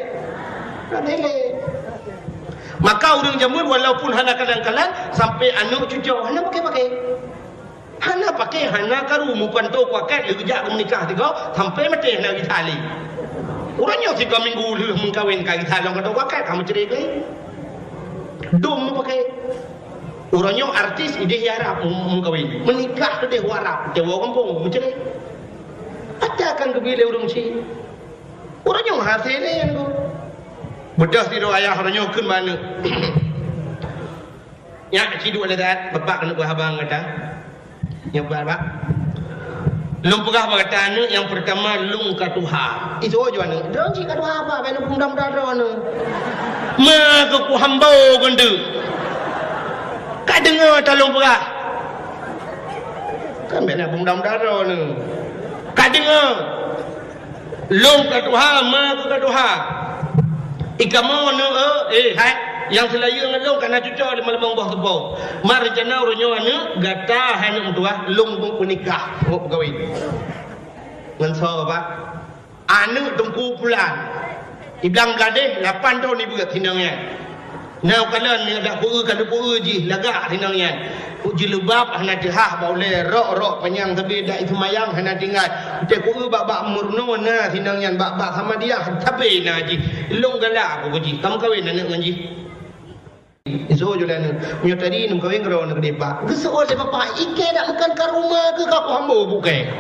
Kadele. Maka urang jamun walaupun hana kadang-kadang sampai anu cucu hana pakai. Hana pakai hana karu mukan tu kuakat legak menikah tiga sampai mati hana gitali. Urangnya 3 minggu lu mengkawin ka gitali long kuakat kamu cerai ke. Dom pakai. Urangnya artis ide harap mengkawin. Menikah tu dia harap dewa kampung mencerai. Ada kan kebile urang si. Urangnya hasilnya yang tu. Bedah tidur ayah orangnya kun mana. Ya cidu ledat bapak kena buah abang kata. Yang bapak lung pegah berkata yang pertama lung katuha itu aja anu dong si katuha apa bena pundam dara anu ma ke ku hambau gende ka dengar talung pegah kan bena pundam dara anu ka dengar lung katuha ma ke katuha ikamo anu hai yang selaya ngelong karena cucu di malam bawah kebau. Mari jana uronyo anu gata hanu tua lung menikah mau kawin. Nganso apa? Anu tungku pulang. Iblang belade 8 tahun ibu kat tinangnya. Nau kalan ni dak puru kan puru ji lagak tinangnya. Uji lubab hana dihah boleh rok panjang tapi dak itu mayang hana tinggal. Te puru bak murno na tinangnya bak sama dia tapi na ji. Lung galak aku ji. Kamu kawin anak ngan ji. Iso julan punya tadi nung kawin karo nak depa. Geso le papa ike nak makan ka rumah ke ka hambo bukai.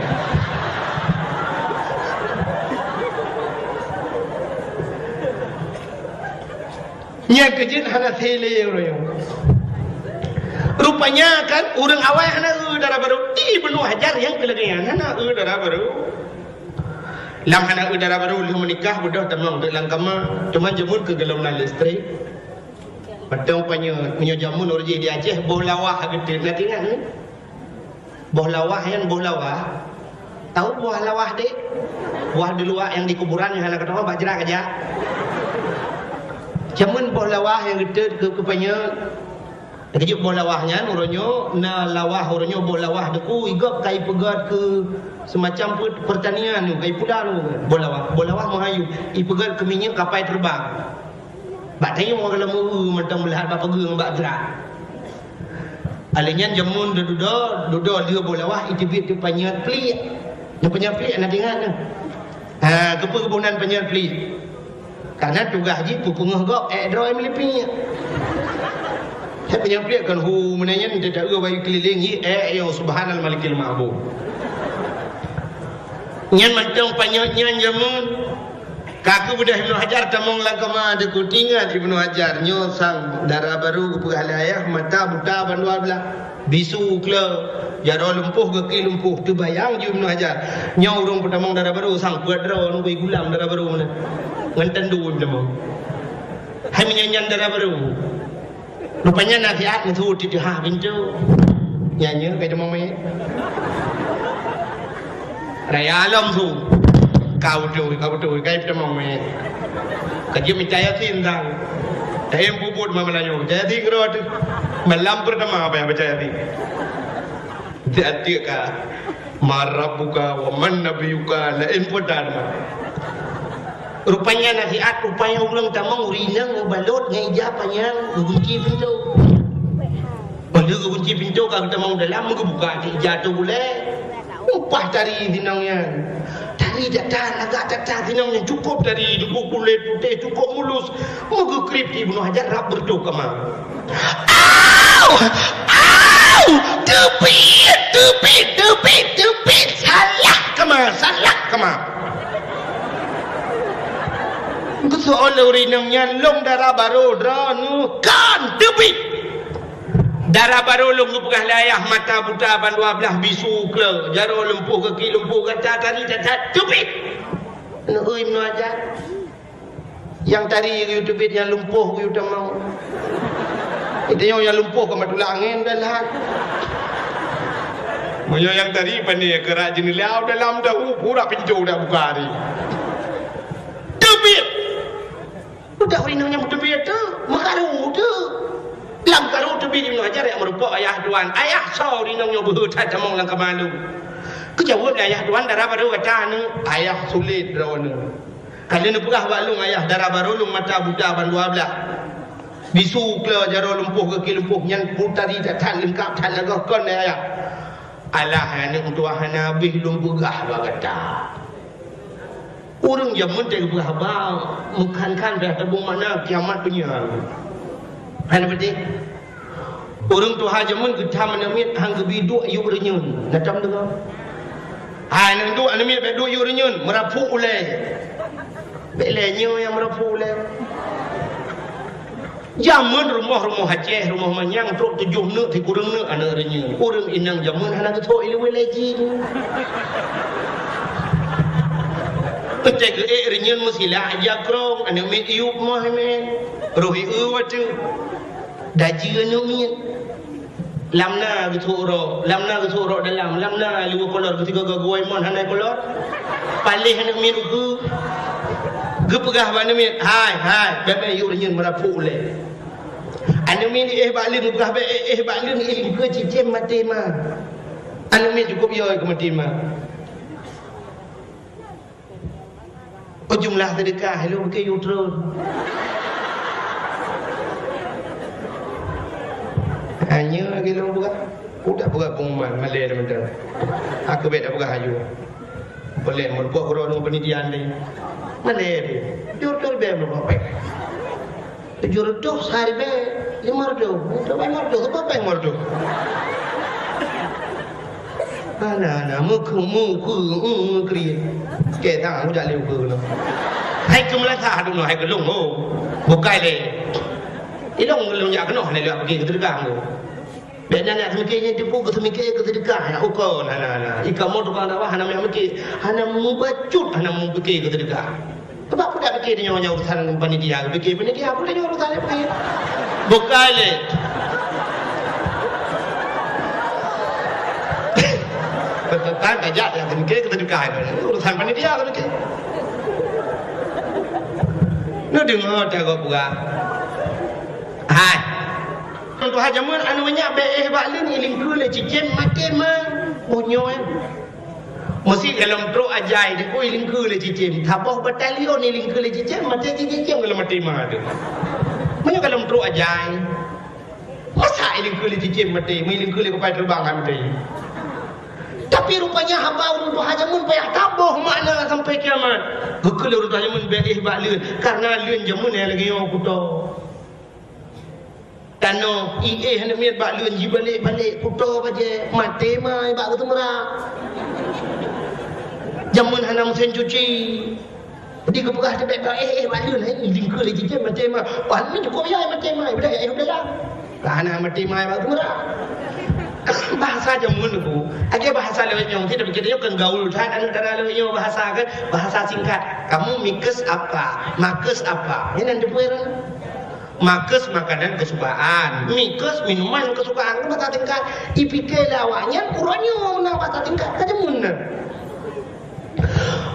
Nya kejin hana tele yo. Rupanya kan urang awai hana darah baru di Ibnu Hajar yang kelegean hana darah baru. Lam hana darah baru lu menikah budak tamang dalam kama cuma jemur ke gelam na listrik. Padang punya jamun orji di Aceh boh lawah gede nak ingat ni boh lawah yang boh lawah tahu boh lawah dek buah di luar yang di kuburan yang anak kata bajrak aja jamun boh lawah yang gede ke punya kejuk boh lawahnya uronyo na lawah uronyo boh lawah deku igap kai pegat ke semacam pertanian tu kai pula tu boh lawah mahayu i pegat ke minyak kapai terbang. Bak tanya orang kalau mau mentang melihat bapa geung bak gerak. Alinyan jamun dudo dia bolawah itibit tu panjat pelik. Dia panjat pelik nak ingat tu. Kepunan panjat pelik. Karena tugas haji pupungah gok droi melipinya. Saya panjat pelik kan hu menanya dia tak bayu keliling yo subhanal malikil ma'bud. Nyan mentang panjatnya jamun kaku budak Ibnu Hajar tamong langkama de kutingan Ibnu Hajar nyosang darah baru pegalayah mata buta bandua belah bisu kle jaro lumpuh ke lumpuh tu bayang ju Ibnu Hajar nyau urang petamong darah baru sang buat ron koi gulam darah baru mana nganten du demong hai menyanyian darah baru rupanya nasihat ngetu ti ha bintu nyanyi kai demong me raya alam tu kau tu kai petamong me kajim caya tindang tayem bubut mamalayo jaya ti grot malam pertama apa yang percaya ti ka marabuka wa man nabiyuka la inpodan rupanya nasihat rupanya ulang tamang urinang balot ngeja panjang gunci pintu balot gunci pintu kalau tamang dalam buka jatuh boleh upah cari dinangnya tari datang agak datang dinangnya cukup dari cukup kulit putih cukup mulus muka krip Ibnu Hajar rap berdoa kemang tupit salah kemang Seolah rinangnya long darah baru dranu kan tebit. Darah baru long pegah layah mata buta ban 12 bisu ke jaro lumpuh kaki lumpuh kata tadi cacat tebit. Nu euy nu aja. Yang tadi you tebit yang lumpuh you tak mau. Itu yang lumpuh ke matulah angin dah lah. Moyo yang tadi pandai kerak jenilau dalam dahu pura pinjau dah buka hari. Tebit. Budak rinangnya tebit tu, makaru tu. Lam karu tebit ni ajar yang merupakan ayah tuan. Ayah sau rinangnya berhutat jamong lang kemalu. Kejawab ayah tuan darah baru kata ni ayah sulit rawana. Kalau ni pegah balung ayah darah baru lung mata budak ban 12. Bisu kela jaro lumpuh kaki lumpuh nyan putari tak tan lengkap tan lagah kon ayah. Alah anak tua Nabi belum begah bagata. Orang zaman tak begah bang, mengkan dah tabung mana kiamat punya. Mana betul? Orang tua zaman kita menamit hang gebidu ayu renyun. Natam dengar. Nang tu anamit bedu ayu renyun merapu oleh. Belenyo yang merapu oleh. Zaman rumah-rumah Aceh, rumah Manyang truk 7 nek ti kurang nek anak renya. Urang inang zaman anak ketua ilmu lejin. Pecah ke renya musila aja krong anak mit iup mah men. Rohi tu. Daji anak mit. Lamna ketua dalam, lamna liwa kolor ketika gagoi mon hanai kolor. Palih anak mit ku. Gepegah mana mit? Hai, bebe yu renya merapu oleh. Anu min balin bukan balin ilim ke cicim mati mah. Anu min cukup yoi ke mati mah. Oh jumlah sedekah hello ke yutron. Hanya lagi lo buka. Udah buka pengumuman malai dah mentang. Aku bet dah buka hayu. Boleh merbuat orang pendidikan ni. Malai. Yutron be merbuat. Jurdo sehari be 500. Berapa mardo? Berapa mardo? Ana muku kriye. Ke tang aku dak leu ke no. Hai ke melasa adu no hai ke long oh. Bukai le. Ilong long ya keno le pergi ke sedekah tu. Bena nak semikirnya tipu ke semikir ke sedekah ya ukon ana. Ika mo tu kan dah hana mikir. Hana mu bacut hana mu fikir ke sedekah. Sebab aku tak fikir dia nyawa urusan panitia. Fikir panitia aku dia urusan dia fikir. Bukan le. Tentang ajak yang fikir kita juga urusan panitia aku fikir. Lu dengar tak kau buka? Hai. Untuk hajaman anu banyak be balin iling ku le cicim makin mah bunyoy. Mesti dalam truk ajai dia koi lingku le cicim. Thabah batalion ni lingku le cicim mati cicim kalau mati mah tu. Mana dalam truk ajai. Masa lingku le cicim mati, mai lingku le kapal terbang mati. Tapi rupanya hamba urut hajamun payah tabah makna sampai kiamat. Gekul urut hajamun be balin karena lun jamun lagi yo kuto. Tano hendak miat bak lun ji balik kuto baje mati mai bak ketemu merah. Jamun hanam sen cuci. Di kepegah tebek balun lingku le cicim mati mai. Wan ni cukup ya mati mai budak hidup dalam. Kana mati mai bak ketemu merah. Bahasa jamun tu. Agak bahasa lewat yang tidak begitu kan gaul kan antara lewat yang bahasa kan bahasa singkat. Kamu mikes apa? Makes apa? Ini nanti puera. Makes makanan kesukaan, mikes minuman kesukaan. Bahasa tingkat. Ipike lawanya kurangnya nak bahasa tingkat kajamun.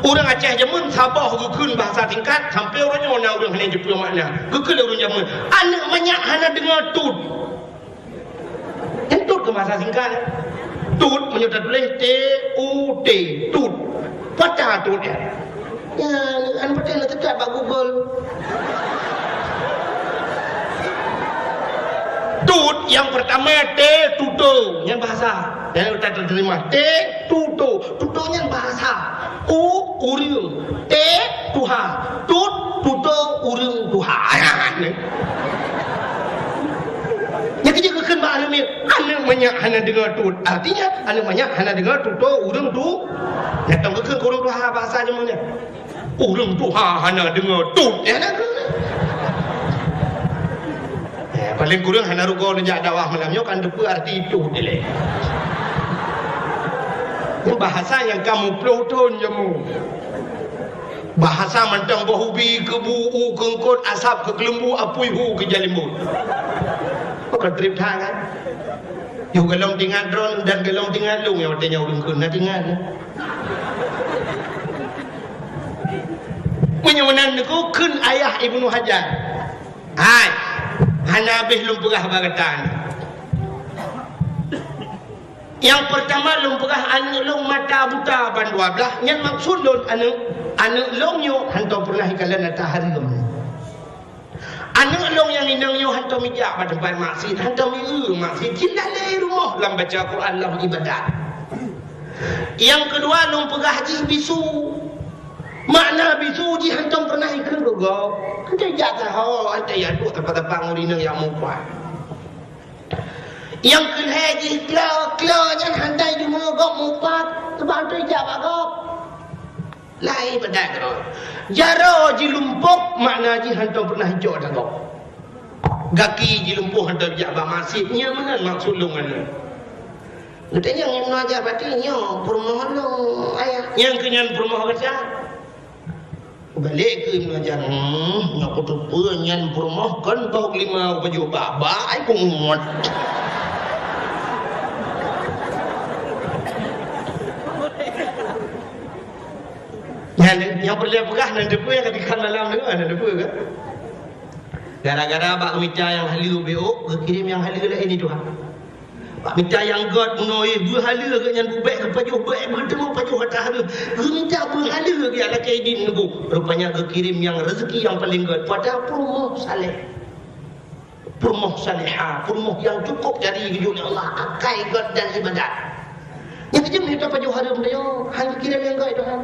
Orang Aceh jamun Sabah gukun bahasa tingkat sampai orangnya orang hanya jepul makna. Gukun orang jamun. Anak banyak hana dengar tut. Tut ke bahasa singkat. Tut menyebut tulis T-U-T. Tut. Baca tut ya. Ya, anu betul nak tetap bak Google. Tut yang pertama T tuto yang bahasa. Yang kita terima T tuto. Tutonya bahasa. U urung. T tuha. Tut tuto urung tuha. Yang kerja kekan bak alamir. Anak banyak hana dengar tut. Artinya anak banyak hana dengar tuto urung tu. Yang tahu kekan kurung tuha bahasa je mana. Orang tu hana dengar tut ya nak. Paling kurang hana rugo nejak dakwah malamnya kan depa arti itu dia. Bahasa yang kamu peloton jamu. Bahasa mentang bahubi ke buu kengkot asap ke kelembu apui hu ke jalimut. Kau trip tangan. Yo gelong tinggal drone dan gelong tinggal lung yang tanya ulung kun nak tinggal. Punya menang niku kun ayah Ibnu Hajar. Hai. Hana habis lum perah bagatan. Yang pertama lum perah anu lung mata buta ban 12 nyen maksud lun anu long yo hanto pernah ikalan ata hari lum. Anu long yang inang yo hanto mijak pada tempat maksud hanto maksud cinta le rumah lam baca Quran lam ibadat. Yang kedua lum perah haji bisu. Makna bisu ji hantam pernah ikut go. Kita jaga ho ada yang tu tempat-tempat ngurina yang muka. Yang kelhaji klo yang handai di mogok mupat sebab tu jawab go. Lai bedak go. Jaro ji lumpuk makna ji hantam pernah hijau dah go. Gaki ji lumpuh hantam jawab masjidnya mana maksud lungan. Katanya yang mengajar batinnya permohon ayah. Yang kenyan permohon kerja. Balik ke mengajar nak putu penyan permoh kan bau 5 baju baba ai ku ngot. Yang perlu pegah dan depa yang ketika dalam ni ada depa ke? Gara-gara bak mita yang halu beok kirim yang halu dah ini Tuhan. Pak minta yang God menoi berhala ke yang bubek ke pajuh baik bertemu pajuh atas dia. Minta berhala ke ala kaidin nubu. Rupanya ke kirim yang rezeki yang paling God pada permoh saleh. Permoh salihah, permoh yang cukup dari wujud Allah, akai God dan ibadat. Yang kejam kita pajuh harum dia, hang kirim yang God Tuhan.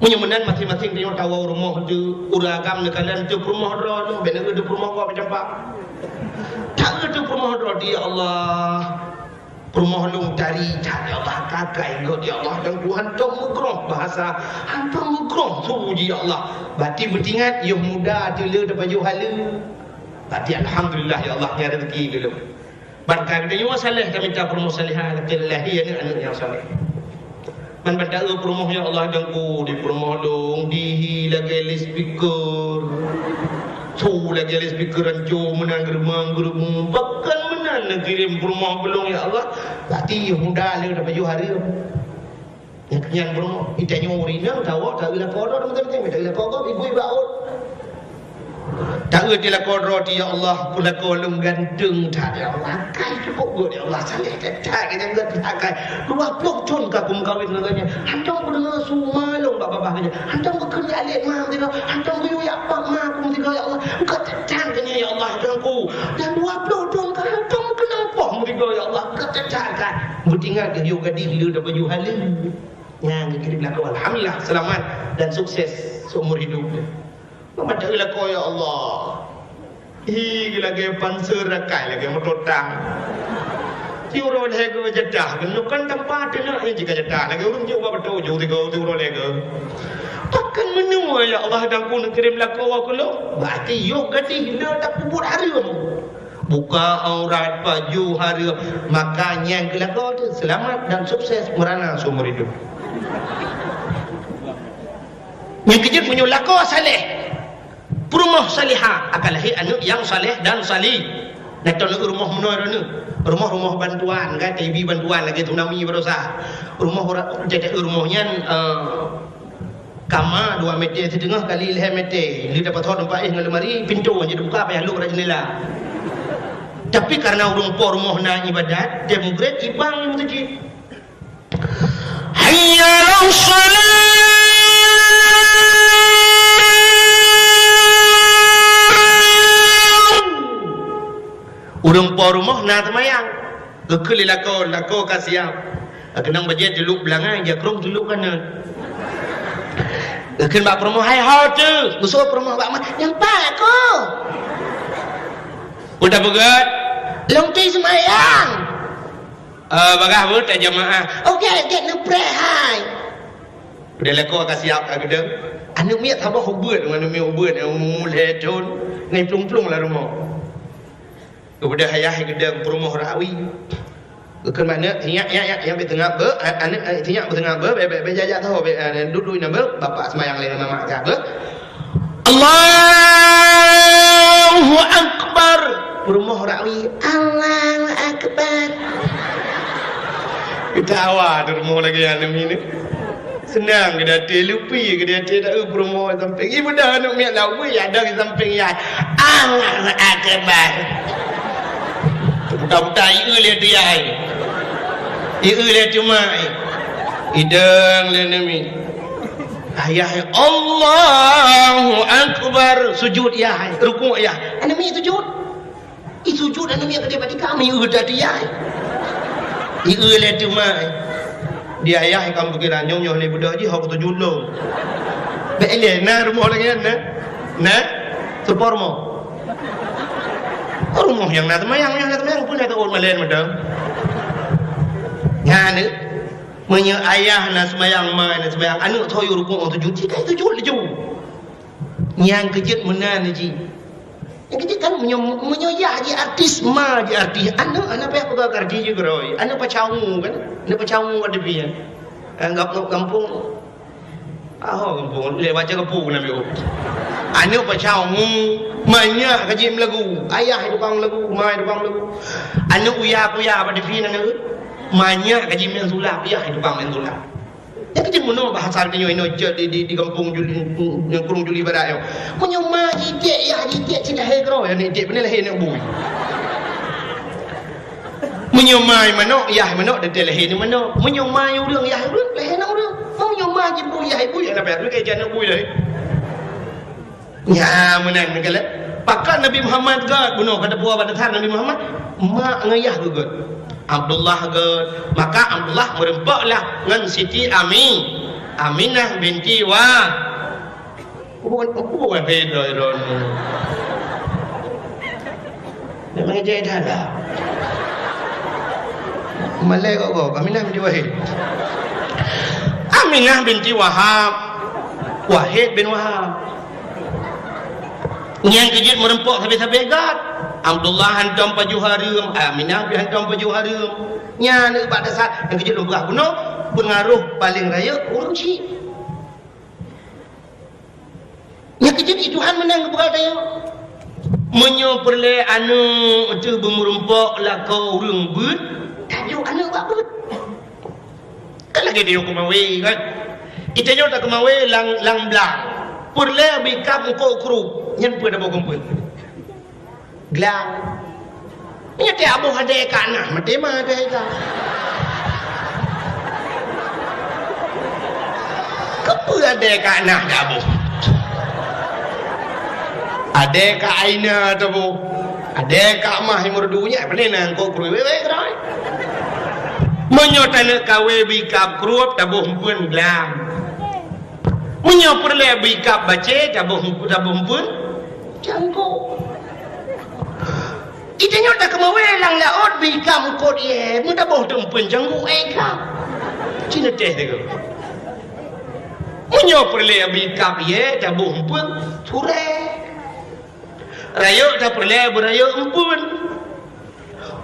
Menyemenan masing-masing dia tahu rumah tu uragam kalian tu permoh ro tu benar tu permoh kau macam apa. Tak ada permoh rodi ya Allah. Permoh lung dari cari Allah kakai God ya Allah dan Tuhan tu mukroh bahasa hantu mukroh suji ya Allah. Berarti bertingat yo muda tila dapat baju hala. Berarti alhamdulillah ya Allah nya rezeki dulu. Barkan dia saleh kami minta permoh salihah lakillahi ya anak yang saleh. Man pada permoh ya Allah dan ku di permoh dong di lagi speaker. Tu lagi ada speaker rancu menang geremang bahkan menang nak kirim rumah belum ya Allah berarti muda le dah baju hari yang kenyan rumah kita nyuri tahu tak bila kodoh teman-teman tak bila kodoh ibu baut tak bila kodoh ya Allah pula kolong ganteng tak ya Allah kai cukup god ya Allah saleh tak kita enggak pakai 20 ton kakum kawin neganya hantam benar semua long bapa-bapa aja hantam bekerja alih mam dia hantam biu ya pak mak ya Allah engkau tetangkanya ya Allah dengku dan 20 ton kan hantam kenapa mereka ya Allah ketetangkan bertinggal dia juga dia dah baju halal yang dikirim laku alhamdulillah selamat dan sukses seumur hidup Mata ila ko ya Allah. Hi lagi panser rakai lagi mototang. Tiuro lego jedah kan tempat nak jika jedah lagi urung jauh betul jauh tiuro lego. Takkan menua ya Allah dan pun kirim laku aku lo. Berarti yo gati lo tak kubur hari buka aurat baju hari makanya kelakau tu selamat dan sukses merana seumur hidup. Yang kejut punya laku saleh. Rumah salihah akan lahir anak yang saleh dan salih. Nak tahu rumah menor ni. Rumah bantuan kan, TV bantuan lagi tsunami berusaha. Rumah orang jadi rumahnya kama 2 meter setengah kali 5 meter. Dia dapat hot nampak dengan lemari pintu je buka payah lu jendela. Tapi karena orang po rumah nak ibadat, dia mugret ibang yang masjid. Hayya 'alas salat. Urang po rumah na tamayang. Kekeli lako kasiap. Kenang bajet jeluk belangai dia krong jeluk kanan. Ken bak rumah hai ha tu. Musuh rumah bak mah yang pak ko. Udah begat. Long ti semayang. Bagah bet jamaah. Okey, get no pray hai. Dia lekor kasih siap kat gedeng. Anak miat tambah hubut dengan mi hubut yang mulai tun ngai plung-plung lah rumah. Kemudian ayah gedeng rumah rawi. Ke mana yang bertengah ber anak tinyak bertengah ber bejajak tahu duduk nama bapak semayang lain mama kat ber. Allahu akbar. Rumah rawi Allahu akbar. Kita awak rumah lagi anak ni. Senang ke datin, lupi ke datin tak promo samping. Ibu dah nak miak lawa ya ada di samping ya. Allahu akbar. Budak-budak ieu lihat dia. Ieu lihat cuma. Idang le nami. Ayah Allahu akbar, sujud ya, rukuk ya. Anu mi sujud. Sujud anu mi ke depan kami ieu dah dia. Ieu lihat cuma. Dia ayah kamu kira nyonya ni budak je hok tujuh lo. Bele na rumah lagi na sepormo. Rumah yang na temayang pun ada orang malen madam. Ngane menye ayah na semayang mai na semayang anu thoyu rukuk tujuh jika tujuh leju. Yang kejut menan ji. Yang kejut kan menyo ya je artis ma je artis. Anak apa aku artis juga roy. Anak pacamu kan. Anak pacamu ada pian. Enggak kampung. Kampung lewat je kampung nabi. Anak pacamu banyak kaji lagu. Ayah tukang lagu, mai tukang lagu. Anak uya pada pian anak. Banyak kaji main sulap, ayah tukang main sulap. Yang kecil mana bahasa dia ini di kampung Juli yang kurung Juli Barat. Punya maji dia ya dia cinta hegro yang dia benar lahir nak bui. Menyomai mana ya mana dia lahir ni mana. Menyomai orang ya orang lahir nak orang. Menyomai je bui ya bui nak apa ke jangan bui dah. Ya menang negala. Pakat Nabi Muhammad gad bunuh pada buah pada thar Nabi Muhammad mak ngayah gad. Abdullah gad, maka Abdullah merempaklah dengan Siti Aminah binti bukan beda Iron. Dia mengajar dah lah. Malay kok Aminah binti Wahid. Aminah binti Wahid bin Wahab. Yang kejut merempok sampai gad. Abdullah hantam baju harum, Aminah bi hantam baju harum. Nya nak pada saat yang kejut berah bunuh pengaruh paling raya orang Cik. Yang kejut Tuhan menang kepada dia. Menyo perle anu tu bermerempok lah kau urang but, tajuk anu buat but. Kan lagi dia kumawe kan. Itajo tak kumawe lang blang. Perle bikap ko kru, nyen pada bokumpul. Gelang. Ini dia abu ada kanah, mati mah ada itu. Kepu ada kanah abu. Ada ka aina tu bu. Ada ka mah murdunya, mana nang kau kru wewe kerai. Menyotan kawe bikap kruap tabuh pun gelang. Menyopur le bikap bace tabuh pun jangko. Itanya tak kemawe lang laot bikam kot ye, muda boh tempun janggu ekam. Cina teh dego. Munyo perle bikap ye tabuh pun sure. Rayo tak perle berayo empun.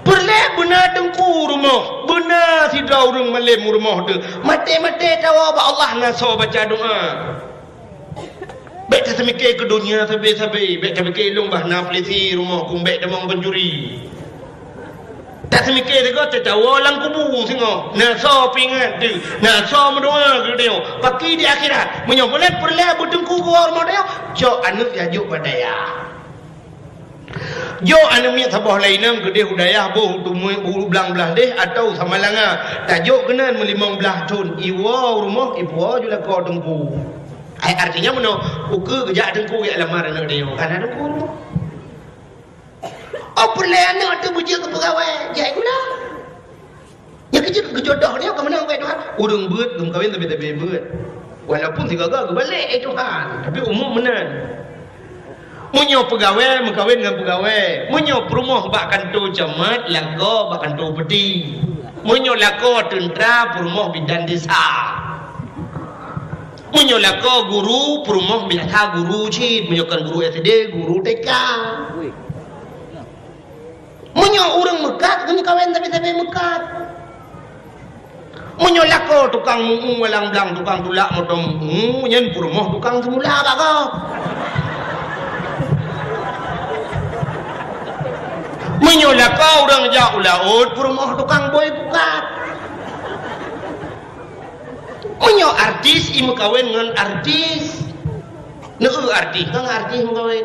Perle benar dengku rumah, benar si daurung malem rumah tu. Mate tawa ba Allah naso baca doa. Baik tak semikir ke dunia sampai-sampai. Baik tak semikir long bah naflisi rumah kung baik damang pencuri. Tak semikir dia kata tawa lang kubu singo. Nak so pingat tu. Nak so mendoa ke dia. Paki di akhirat. Menyobolat perlah berdengku ke rumah dia. Jok anu jajuk pada ya. Jok anu miat sabah lainam ke dia hudayah boh tu bulu belang-belah deh atau sama langa. Tajuk kenan melimang belah tun. Iwa rumah iwa juga kau dengku. Artinya mana uke kejak dengku yang lamar anak dia kan ada dengku. Apa le anak tu bujuk ke pegawai jai guna. Yang kejodoh dia ke mana baik Tuhan. Urang beut belum kahwin tapi beut. Walaupun si gagal ke balik Tuhan, tapi umum menan. Munyo pegawai mengkahwin dengan pegawai. Munyo perumah bak kantor camat, lako bak kantor peti. Munyo lako tentera perumah bidan desa. Menyolah ko guru perumah biasa guru cid, menyokan guru SD, guru TK. Menyo orang mekat, kena kawan tapi mekat. Menyolah ko tukang walang belang, tukang tulak motong nyen perumah tukang semula apa kau? Menyolah ko orang jauh laut, perumah tukang boy bukat. Menyo artis imu kawin dengan artis. Artis kan artis imu kawin.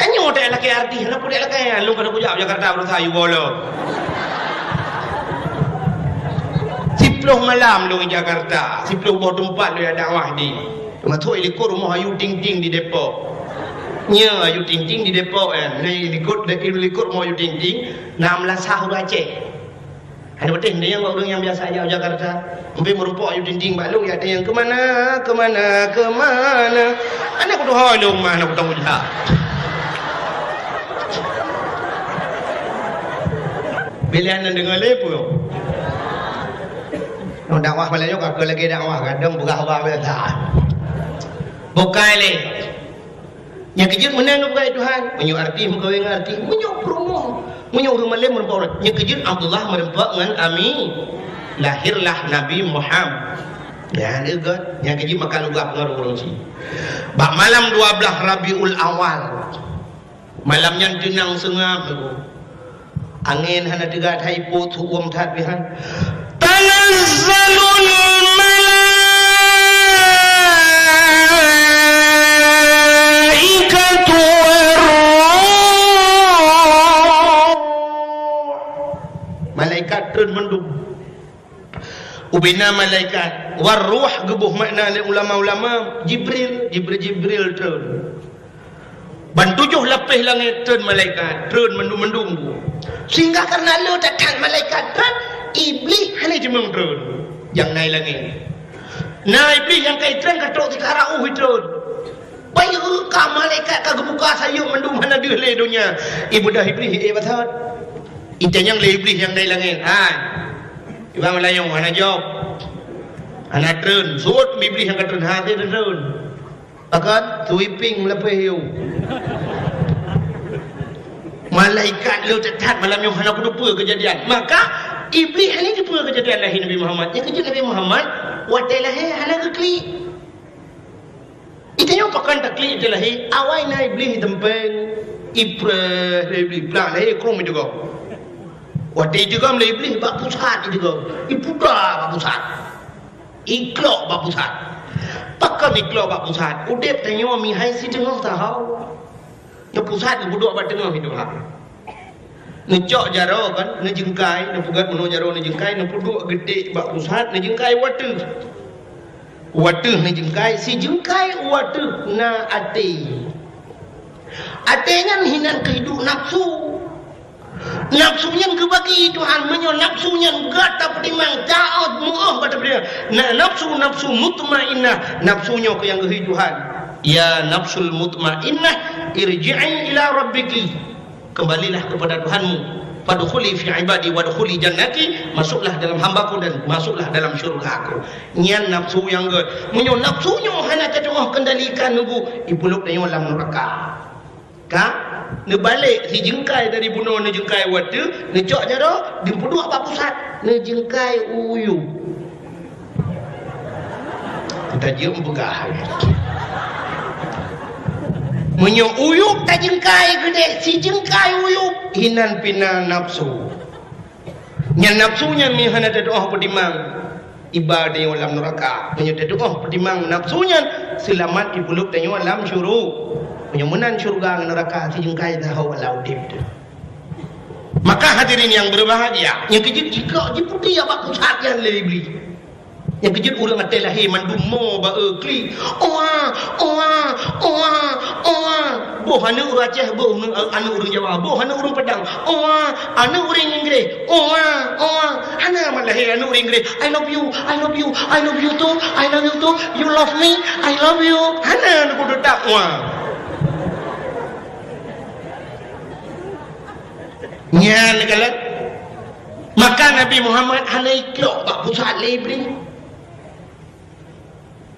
Enyo tak laki artis, nak pulik laki. Lu kada kujak Jakarta berusaha bolo. Siploh malam lu di Jakarta, siploh bawa tempat lu ada dakwah di. Cuma tu ikut rumah Ayu Ting Ting di Depok. Nya Ayu Ting Ting di Depok kan. Ni ikut rumah Ayu Ting Ting, 16 tahun Aceh. Ada betul dia yang orang yang biasa aja Jakarta. Sampai merupakan Ayu Ting Ting balung ya ada yang kemana. Anak aku tu halung mana aku tahu dah. Bila anda dengar lepo. Nak dakwah malam juga ke lagi dakwah kadang buka hawa biasa. Bukai le. Yang kejut menang bukai Tuhan. Menyu arti mengkawin arti. Menyu promo. Menyu rumah le merupakan. Yang kejut Abdullah merupakan dengan Amin. Lahirlah Nabi Muhammad. Ya, dekat. Yang kejut makan juga pengaruh orang si. Bak malam 12 Rabiul Awal. Malam yang tenang sengam. Angin hana dekat haipo tu tat bihan. Tanazzalul malaikatu malaikat turun mendung. Ubina malaikat waruh gebuh makna ulama-ulama Jibril turun. Ban 7 lapis langit turun malaikat turun mendung. Sehingga karena lu datang malaikat turun, iblis hanya cuma turun yang naik langit. Nah iblis yang kait turun katok di karau turun. Bayu ka malaikat ka gebuka sayuk mendung mana dia le dunia. Ibu dah iblis betul. Itu yang le iblis yang naik langit. Ibang melayong mana jawab. Anak turun, suut iblis yang turun hati turun. Akan sweeping melepas hiu. Malaikat lu tetap malam yang hendak lupa kejadian. Maka iblis ini lupa kejadian lahir Nabi Muhammad. Yang kejadian Nabi Muhammad watai lahir hendak keklik. Itu yang pakan tak klik itu lahir. Awal na iblis tempeng ibrah iblis pelan lahir krum juga. Watai juga mulai iblis bak pusat juga. Ipuda bak pusat. Iklok bak pusat. Pakai iklok bak pusat. Udep tanya mi hai si tengah tahu. Nak pusat nak duduk kat tengah hidup lah. Nak cok jaro kan, nak jengkai, nak pugat menuh jaro nak jengkai, nak duduk gede bak pusat, nak jengkai watu. Watu nak jengkai, si jengkai watu na ate. Ate kan hinan kehidup nafsu. Nafsunya kebagi Tuhan menyo nafsunya gata pedimang taat muah kata dia. Nafsu mutmainnah, nafsunya ke yang kehidup Tuhan. Ya nafsul mutmainnah irji'i ila rabbiki, kembalilah kepada Tuhanmu. Fadkhuli fi ibadi wadkhuli jannati, masuklah dalam hambaku dan masuklah dalam syurgaku. Nyan nafsu yang ge menyo nafsunya hana tengah kendalikan nubu ipuluk dalam neraka. Ka ne balik si jengkai dari bunuh ne jengkai watu ne cok jaro di puduk apa pusat ne jengkai uyu. Kita jom begah. Menyo uyuk tak jengkai gede, si jengkai uyuk hinan pina nafsu. Yang nafsunya mi hana doa pedimang ibadah yang dalam neraka. Menyo doa pedimang nafsunya selamat dipuluk dan dalam syurga. Menyo menan syurga neraka si jengkai tahu walau dip. Maka hadirin yang berbahagia, yang kejut jika jiputi apa pusat yang lebih. Yang kejut orang atai lahir mandum mo ba kli boh anu orang Aceh, boh anu orang Jawa, boh anu orang Padang, anu orang Inggeris, anu man lahir anu orang Inggeris. I love you too, you love me, I love you. Anu kudu tak nyan kalat. Maka Nabi Muhammad hana iklok bak pusat lebri.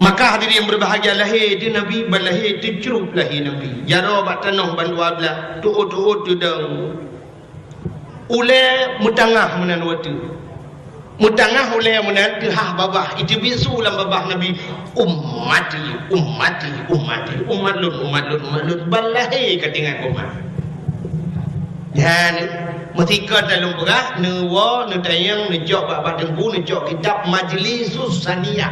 Maka hadirin yang berbahagia, lahir di Nabi, berlahir di cerup lahir Nabi. Jaro bat tanah bandua belah, tuut tu dang. Ule mutangah menan watu. Mutangah ule menan dihah babah. Itu bisu lam babah Nabi. Umat lun. Berlahir ketinggan umat. Dan Metika dalam berat, newa, netayang, nejok bak dengku, nejok kitab Majlisus Saniyah.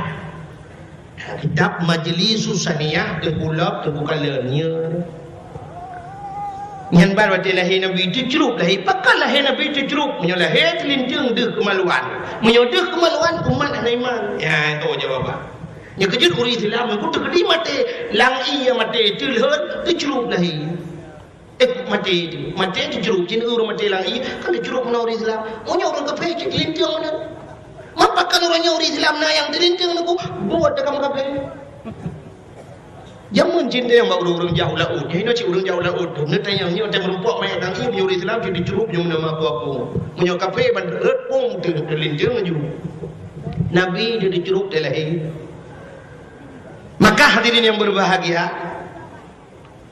Kitab Majlisus Saniyah, terkulap, terbukalannya. Yang baru lahir Nabi itu cerup lahir. Pakai lahir Nabi itu cerup. Menyolahir telinjeng deh kemaluan. Menyodeh kemaluan umat anak iman. Ya, itu jawapan. Yang kejut uri Islam, aku terkedi mati. Langi yang mati, terlihat, tercerup lahir. Mati itu jeruk cina orang mati lagi kan jeruk mana orang Islam punya orang kafe cik linting mana mapakan orangnya orang Islam na yang linting aku buat dekat kafe jamun cinta yang bawa orang jauh laut ini cik orang jauh laut nanti yang ni orang merempok main tangi punya orang Islam jadi jeruk yang nama apa punya kafe bandar pun terlinting aja Nabi jadi jeruk terlahir. Maka hadirin yang berbahagia,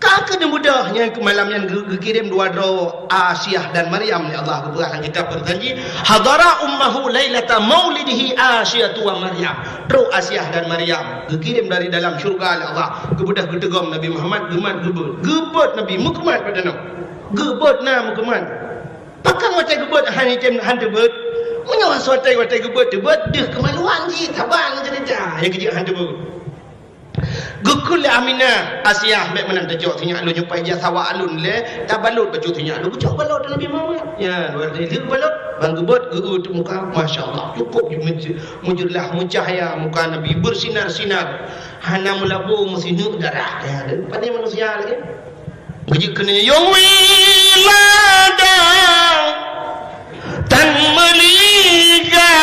kakak dan mudahnya malam yang dikirim dua draw Asyah dan Maryam ni Allah keberatan kita berjanji hadara ummahu lailata maulidihi Asyah wa Maryam. Draw Asyah dan Maryam dikirim dari dalam syurga oleh Allah kebudah gedegam Nabi Muhammad gemat gebet Nabi mukmat pada nam gebet na mukmat pakan watai gebet han gebet menyawa watai gebet deh kemaluan ji tabang cerita yang kejak han gebet Gukul Aminah Asyah mek menang tajok tinyak lu nyupai dia sawa alun le tabalut baju tinyak lu bucok balut Nabi Muhammad ya luar dia balut bang gebot geut muka masyaallah cukup mujurlah mucahaya muka Nabi bersinar-sinar hana mulabu mesinu darah ya pada manusia lagi gejuk kena yang wilada tan meligan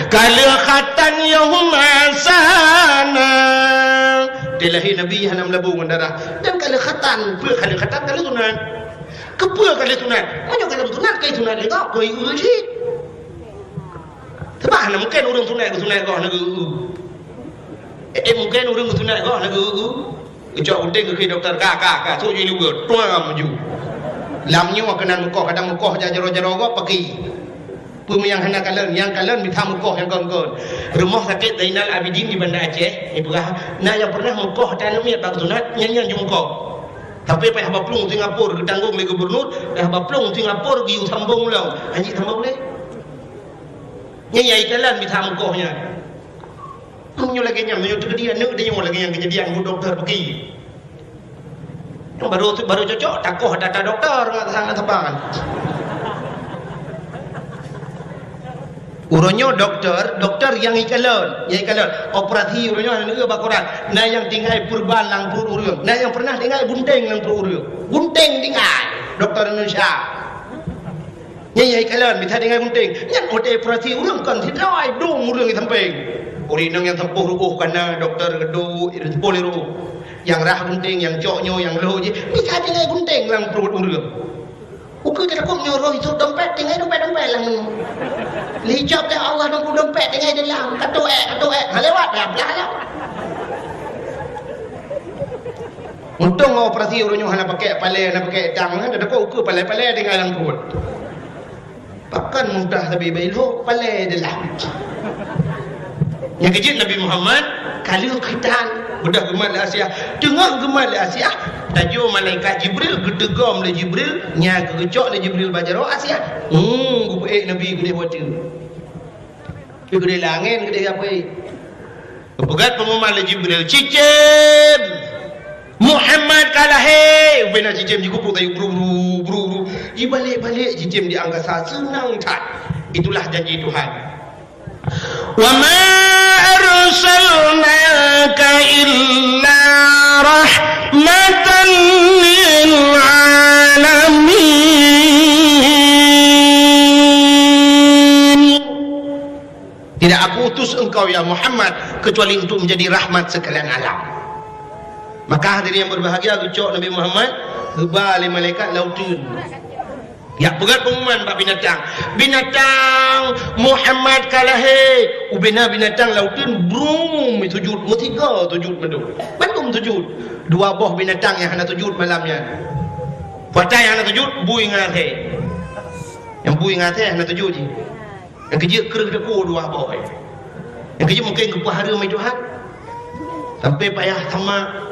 kalahatan yang masana dilahir Nabi hanam labu darah dan kalahatan pur kalahatan kalau sunat kepur kalau sunat mana kalau sunat kai sunat le tak koi uji sebab hanam mungkin orang sunat kau nagu mungkin orang sunat kau nagu kejak unting ke doktor kakak so jadi lu tuang maju lamnya kenan mukoh kadang mukoh jaro-jaro kau pergi yang hendak kalian, yang kalian minta mukoh yang kawan-kawan. Rumah sakit Zainal Abidin di Banda Aceh, ni berah. Nah yang pernah mukoh tanam ni bak sunat nyanyian je mukoh. Tapi pai haba plung Singapura ke tanggung le gubernur, haba plung Singapura gi sambung long. Haji sambung le. Nyanyi kalian minta mukohnya. Menyo lagi nyam, menyo kejadian nak dia lagi yang kejadian bu doktor pergi. Baru cocok takoh data doktor sangat tebangan. Uronyo doktor yang ikalon operasi uronyo negeri bakoran na yang tinggal purban lang pur uryo na yang pernah tinggal bunteng lang pur uryo bunteng tinggal doktor Indonesia nya ikalon minta tinggal bunteng yang operasi urang kan sidai dong urang samping urinang yang tempuh rubuh kana doktor gedu poliro yang rah bunteng yang coknyo yang loh je minta tinggal bunteng lang pur uryo Ukur kita kok nyuruh itu dompet tinggal dompet lang lijab dah Allah nunggu dompet tinggal dalam katuek lewat dah belah untung operasi urunyo hana pakai palai hana pakai tang ada kok ukur palai tinggal dalam perut pakan mudah tapi bailo palai dalam yang kejut Nabi Muhammad kalau khitan budak gemat Asyah tengah gemat Asyah tajuk malaikat Jibril gedegam le Jibril nya kegecok le Jibril bajaro Asyah gupe Nabi gede watu gede langit gede apa begat pengumuman le Jibril cicim Muhammad kalah he bena cicim dikupu tayu bru dibalik cicim di angkasa senang tat itulah janji Tuhan wa ma arsalnaka illa rahmatan lil alamin. Tidak aku utus engkau ya Muhammad kecuali untuk menjadi rahmat sekalian alam. Maka hadirin yang berbahagia ucap Nabi Muhammad balik malaikat lautun Ya berat pengumuman bab binatang. Binatang Muhammad kalahe. Ubena binatang lautin brum sujud. Tiga sujud betul. Bandung sujud. Dua boh binatang yang hendak sujud malamnya. Patai yang hendak sujud bui ngate. Yang bui ngate hendak sujud je. Yang kerja kereng deku dua boh. Yang kerja mungkin kepahara mai Tuhan. Sampai payah sama.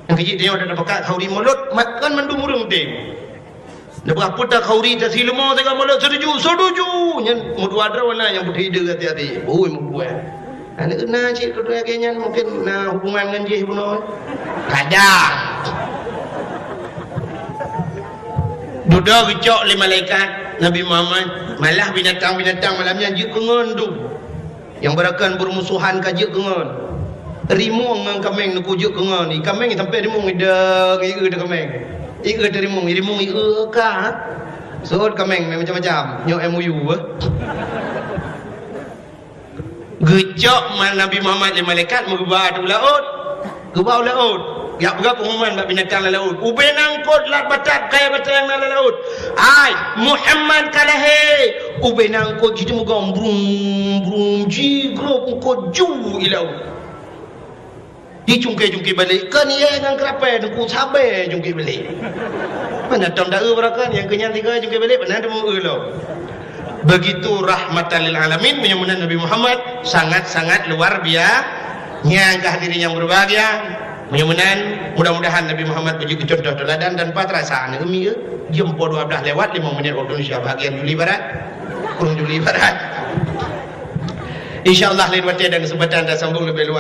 Yang kerja dia ada pakat khauri mulut makan mandung urang teh. Lepas putar khauri tak silma tengah mulut setuju nyen mudua drawana yang putih dia hati-hati. Oi mu buat. Ana kena cik kedua kenya mungkin na hubungan dengan dia buno. Kadang. Duduk gecok le malaikat Nabi Muhammad malah binatang-binatang malamnya je kengon tu. Yang berakan bermusuhan ka je kengon. Rimung ngan kameng nu je kengon ni. Kameng sampai rimung ida ida kameng. Ika dari rimung ika ka. Soal kameng macam-macam. Nyok MOU gecok man Nabi Muhammad le malaikat mengubah tu laut. Gubau laut. Ya berapa pengumuman bab binatang laut. Ubenang kod lat batat kaya batang na laut. Ai Muhammad kalahe. Ubenang kod kita mugam brum ji grup kod ju ilau. Di cungkir balik kan ya dengan kerapai ku sabar cungkir balik mana tahun dah berakan yang kenyang tiga cungkir balik mana ada mau lo begitu rahmatan lil alamin menyambut Nabi Muhammad sangat-sangat luar biasa yang kehadirin yang berbahagia menyambut mudah-mudahan Nabi Muhammad menjadi contoh teladan dan patrasaan umi jam 12 lewat 5 menit waktu Indonesia bahagian Juli Barat kurang Juli Barat insyaallah lain waktu dan kesempatan dah sambung lebih luas.